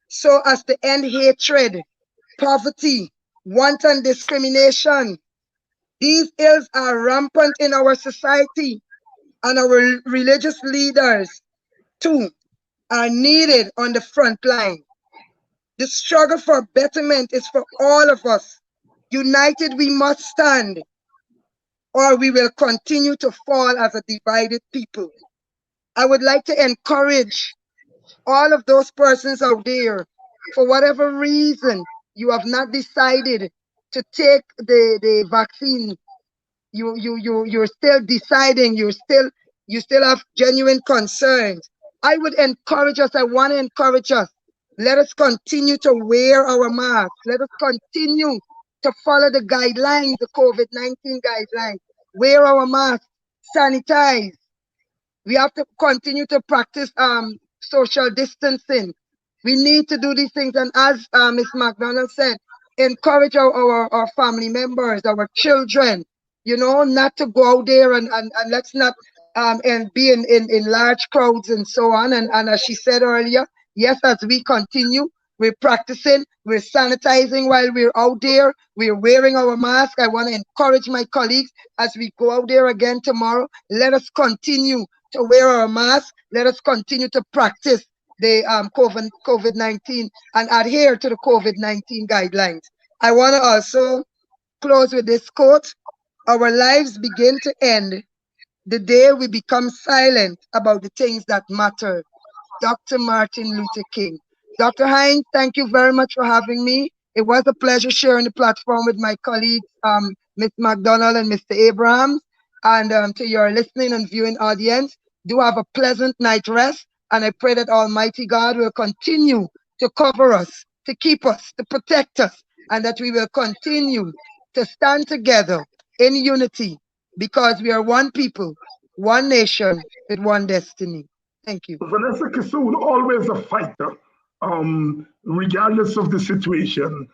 so as to end hatred, poverty, wanton discrimination. These ills are rampant in our society, and our religious leaders too are needed on the front line. The struggle for betterment is for all of us. United we must stand, or we will continue to fall as a divided people. I would like to encourage all of those persons out there, for whatever reason you have not decided to take the vaccine, you're still deciding, you still have genuine concerns. I would encourage us, I want to encourage us, let us continue to wear our masks. Let us continue to follow the guidelines, the COVID-19 guidelines. Wear our masks, sanitize. We have to continue to practice social distancing. We need to do these things. And as Ms. McDonald said, encourage our family members, our children, not to go out there and let's not and be in large crowds and so on. And as she said earlier, yes, as we continue, we're practicing, we're sanitizing while we're out there, we're wearing our mask. I want to encourage my colleagues as we go out there again tomorrow, let us continue to wear our mask. Let us continue to practice the COVID-19 and adhere to the COVID-19 guidelines. I want to also close with this quote. Our lives begin to end the day we become silent about the things that matter. Dr. Martin Luther King. Dr. Hines, thank you very much for having me. It was a pleasure sharing the platform with my colleagues, Ms. McDonald and Mr. Abrahams. And to your listening and viewing audience, do have a pleasant night rest. And I pray that Almighty God will continue to cover us, to keep us, to protect us, and that we will continue to stand together in unity because we are one people, one nation with one destiny. Thank you. Vanessa Kissoon, always a fighter, regardless of the situation.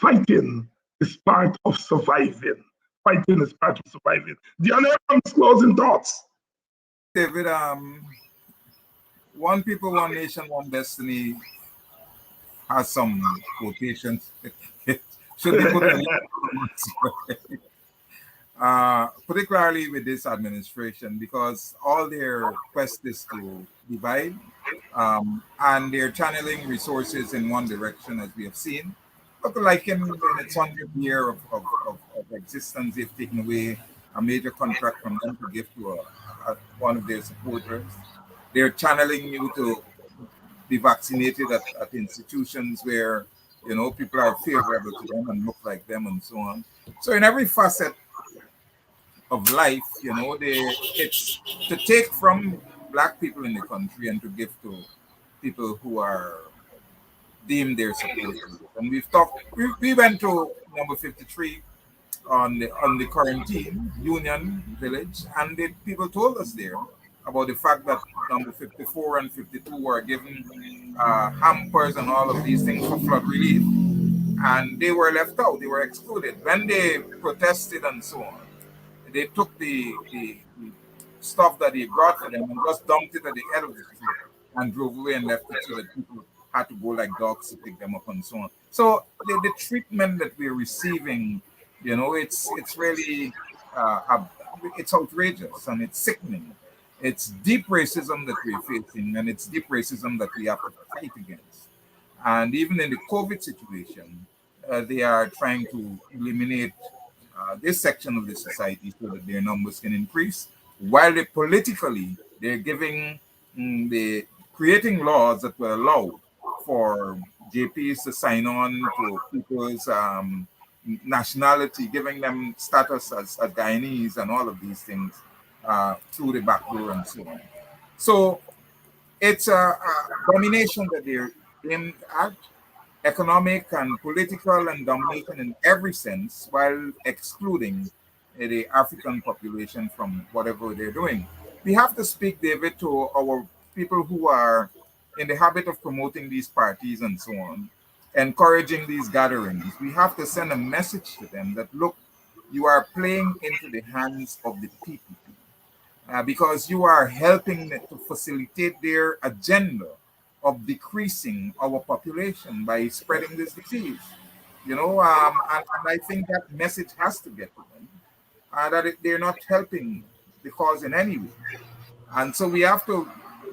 Fighting is part of surviving. Fighting is part of surviving. Diana, closing thoughts. David, one people, one nation, one destiny has some quotations. Should be put in particularly with this administration, because all their quest is to divide, and they're channeling resources in one direction, as we have seen. But like in its 100th year of existence, they've taken away a major contract from them to give to one of their supporters. They're channeling you to be vaccinated at institutions where people are favorable to them and look like them and so on. So in every facet of life, it's to take from Black people in the country and to give to people who are deemed their supporters. And we went to number 53 on the quarantine, Union Village, and people told us there about the fact that number 54 and 52 were given hampers and all of these things for flood relief. And they were left out, they were excluded. When they protested and so on, they took the stuff that they brought for them and just dumped it at the end of the street and drove away and left it so that people had to go like dogs to pick them up and so on. So the treatment that we're receiving, it's really, it's outrageous and it's sickening. It's deep racism that we're facing, and it's deep racism that we have to fight against. And even in the COVID situation, they are trying to eliminate this section of the society so that their numbers can increase, while politically they're creating laws that will allow for JPs to sign on to people's nationality, giving them status as Guyanese and all of these things through the back door and so on. So it's a domination that they're aimed at, economic and political, and domination in every sense, while excluding the African population from whatever they're doing. We have to speak, David, to our people who are in the habit of promoting these parties and so on, encouraging these gatherings. We have to send a message to them that, look, you are playing into the hands of the people, because you are helping to facilitate their agenda of decreasing our population by spreading this disease. And I think that message has to get to them. they're not helping the cause in any way. And so we have to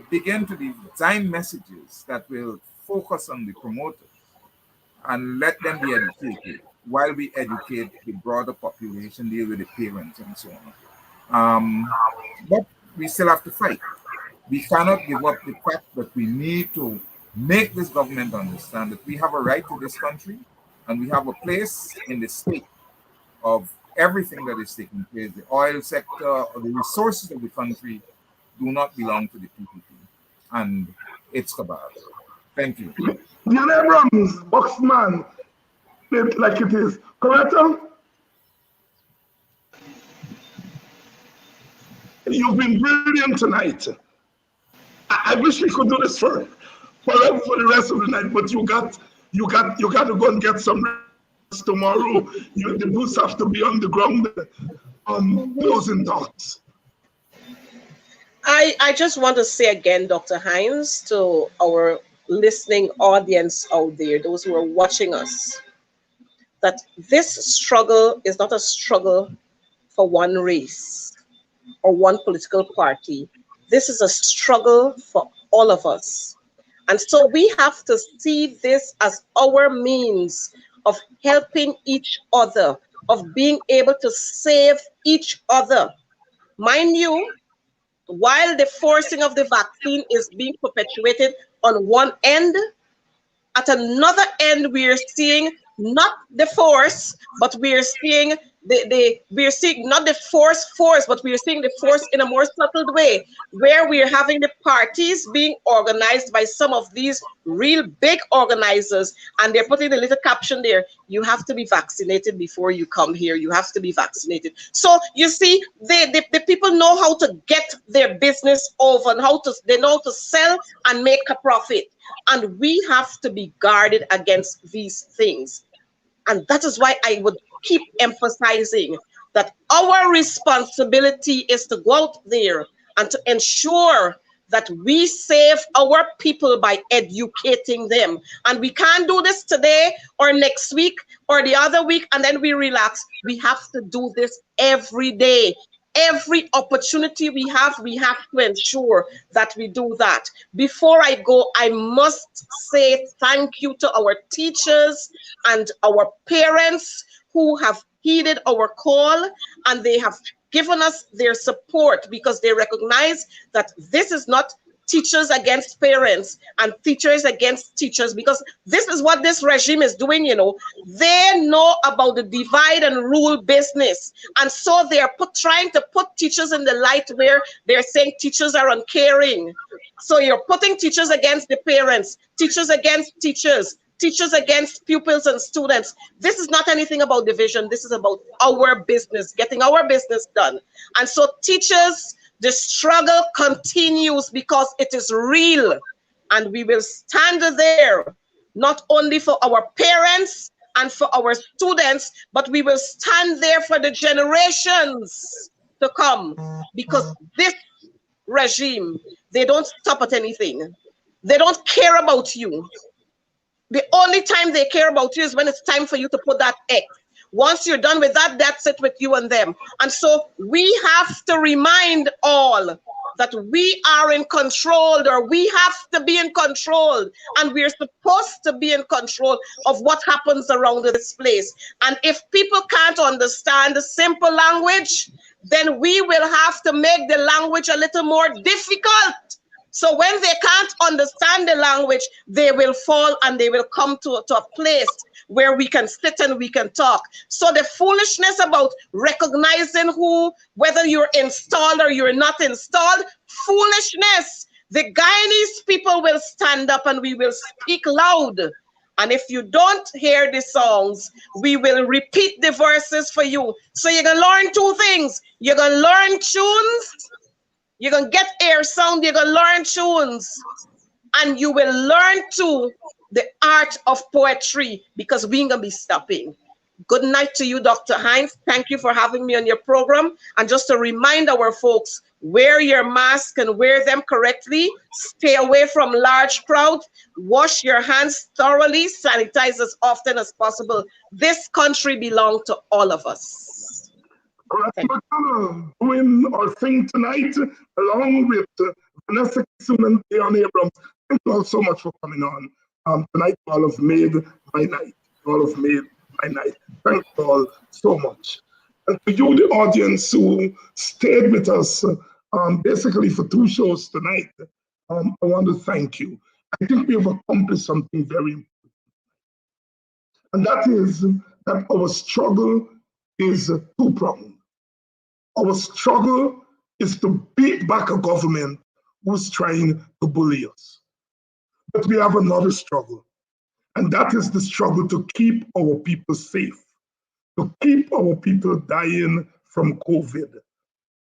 begin to design messages that will focus on the promoters and let them be educated while we educate the broader population, deal with the parents and so on. But we still have to fight. We cannot give up the fact that we need to make this government understand that we have a right to this country and we have a place in the state of everything that is taking place. The oil sector or the resources of the country do not belong to the PPP, and it's cabal. Thank you. Neil Abrams, Boxman, like it is. Correct? You've been brilliant tonight. I wish we could do this for the rest of the night, but you got to go and get some rest tomorrow. The boots have to be on the ground. Closing thoughts. I just want to say again, Dr. Hines, to our listening audience out there, those who are watching us, that this struggle is not a struggle for one race or one political party. This is a struggle for all of us. And so we have to see this as our means of helping each other, of being able to save each other. Mind you, while the forcing of the vaccine is being perpetuated on one end, at another end, we are seeing not the force, but we are seeing we are seeing not the force, but we are seeing the force in a more subtle way, where we are having the parties being organized by some of these real big organizers, and they're putting the little caption there: you have to be vaccinated before you come here. You have to be vaccinated. So you see, the people know how to get their business over and they know how to sell and make a profit. And we have to be guarded against these things. And that is why I would keep emphasizing that our responsibility is to go out there and to ensure that we save our people by educating them. And we can't do this today or next week or the other week and then we relax. We have to do this every day. Every opportunity we have to ensure that we do that. Before I go, I must say thank you to our teachers and our parents who have heeded our call, and they have given us their support because they recognize that this is not teachers against parents and teachers against teachers, because this is what this regime is doing. They know about the divide and rule business, and so they are trying to put teachers in the light where they're saying teachers are uncaring. So you're putting teachers against the parents, teachers against teachers, teachers against pupils and students. This is not anything about division. This is about our business, getting our business done. And so teachers, the struggle continues because it is real, and we will stand there not only for our parents and for our students, but we will stand there for the generations to come, because this regime, they don't stop at anything. They don't care about you. The only time they care about you is when it's time for you to put that X. Once you're done with that, that's it with you and them. And so we have to remind all that we are in control, or we have to be in control, and we're supposed to be in control of what happens around this place. And if people can't understand the simple language, then we will have to make the language a little more difficult. So when they can't understand the language, they will fall and they will come to a place where we can sit and we can talk. So the foolishness about recognizing whether you're installed or you're not installed, foolishness. The Guyanese people will stand up and we will speak loud. And if you don't hear the songs, we will repeat the verses for you. So you're going to learn two things. You're going to learn tunes. You're going to get air sound. You're going to learn tunes. And you will learn too the art of poetry, because we ain't going to be stopping. Good night to you, Dr. Hines. Thank you for having me on your program. And just to remind our folks, wear your mask and wear them correctly. Stay away from large crowds. Wash your hands thoroughly. Sanitize as often as possible. This country belongs to all of us. Right, we're gonna doing our thing tonight along with Vanessa Kissoon and Leon Abrams. Thank you all so much for coming on. Tonight, you all have made my night. You all have made my night. Thank you all so much. And to you, the audience who stayed with us basically for 2 shows tonight, I want to thank you. I think we have accomplished something very important. And that is that our struggle is 2-pronged. Our struggle is to beat back a government who's trying to bully us. But we have another struggle, and that is the struggle to keep our people safe, to keep our people dying from COVID,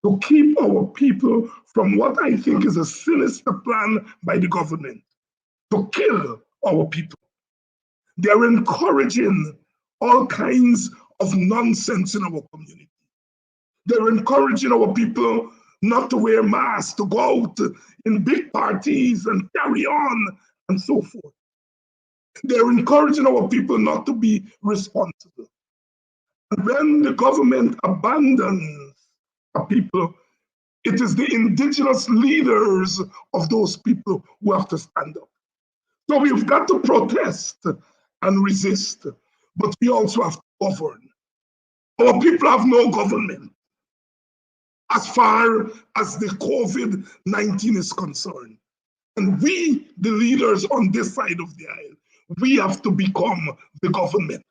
to keep our people from what I think is a sinister plan by the government, to kill our people. They're encouraging all kinds of nonsense in our community. They're encouraging our people not to wear masks, to go out in big parties and carry on and so forth. They're encouraging our people not to be responsible. And when the government abandons a people, it is the indigenous leaders of those people who have to stand up. So we've got to protest and resist, but we also have to govern. Our people have no government as far as the COVID-19 is concerned. And we, the leaders on this side of the aisle, we have to become the government.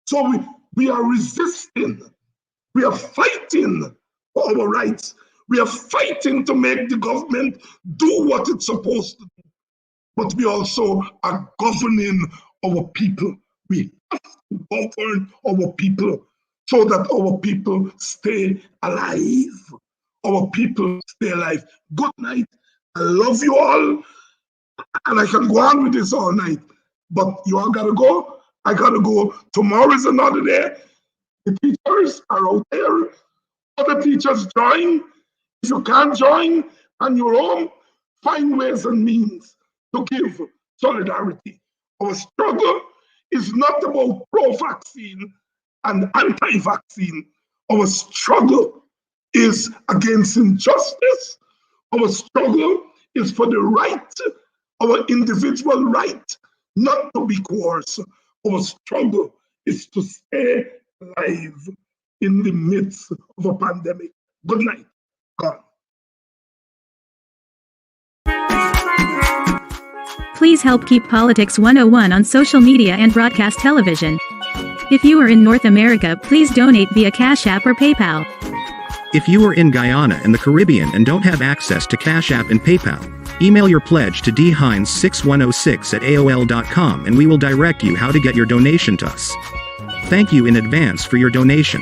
So we are resisting. We are fighting for our rights. We are fighting to make the government do what it's supposed to do. But we also are governing our people. We have to govern our people so that our people stay alive. Our people stay alive. Good night. I love you all. And I can go on with this all night. But you all gotta go. I gotta go. Tomorrow is another day. The teachers are out there. Other teachers join. If you can't join and you're home, find ways and means to give solidarity. Our struggle is not about pro-vaccine and anti-vaccine. Our struggle is against injustice. Our struggle is for the right, our individual right, not to be coerced. Our struggle is to stay alive in the midst of a pandemic. Good night. Gone. Please help keep Politics 101 on social media and broadcast television. If you are in North America, please donate via Cash App or PayPal. If you are in Guyana and the Caribbean and don't have access to Cash App and PayPal, email your pledge to dhines6106@aol.com and we will direct you how to get your donation to us. Thank you in advance for your donation.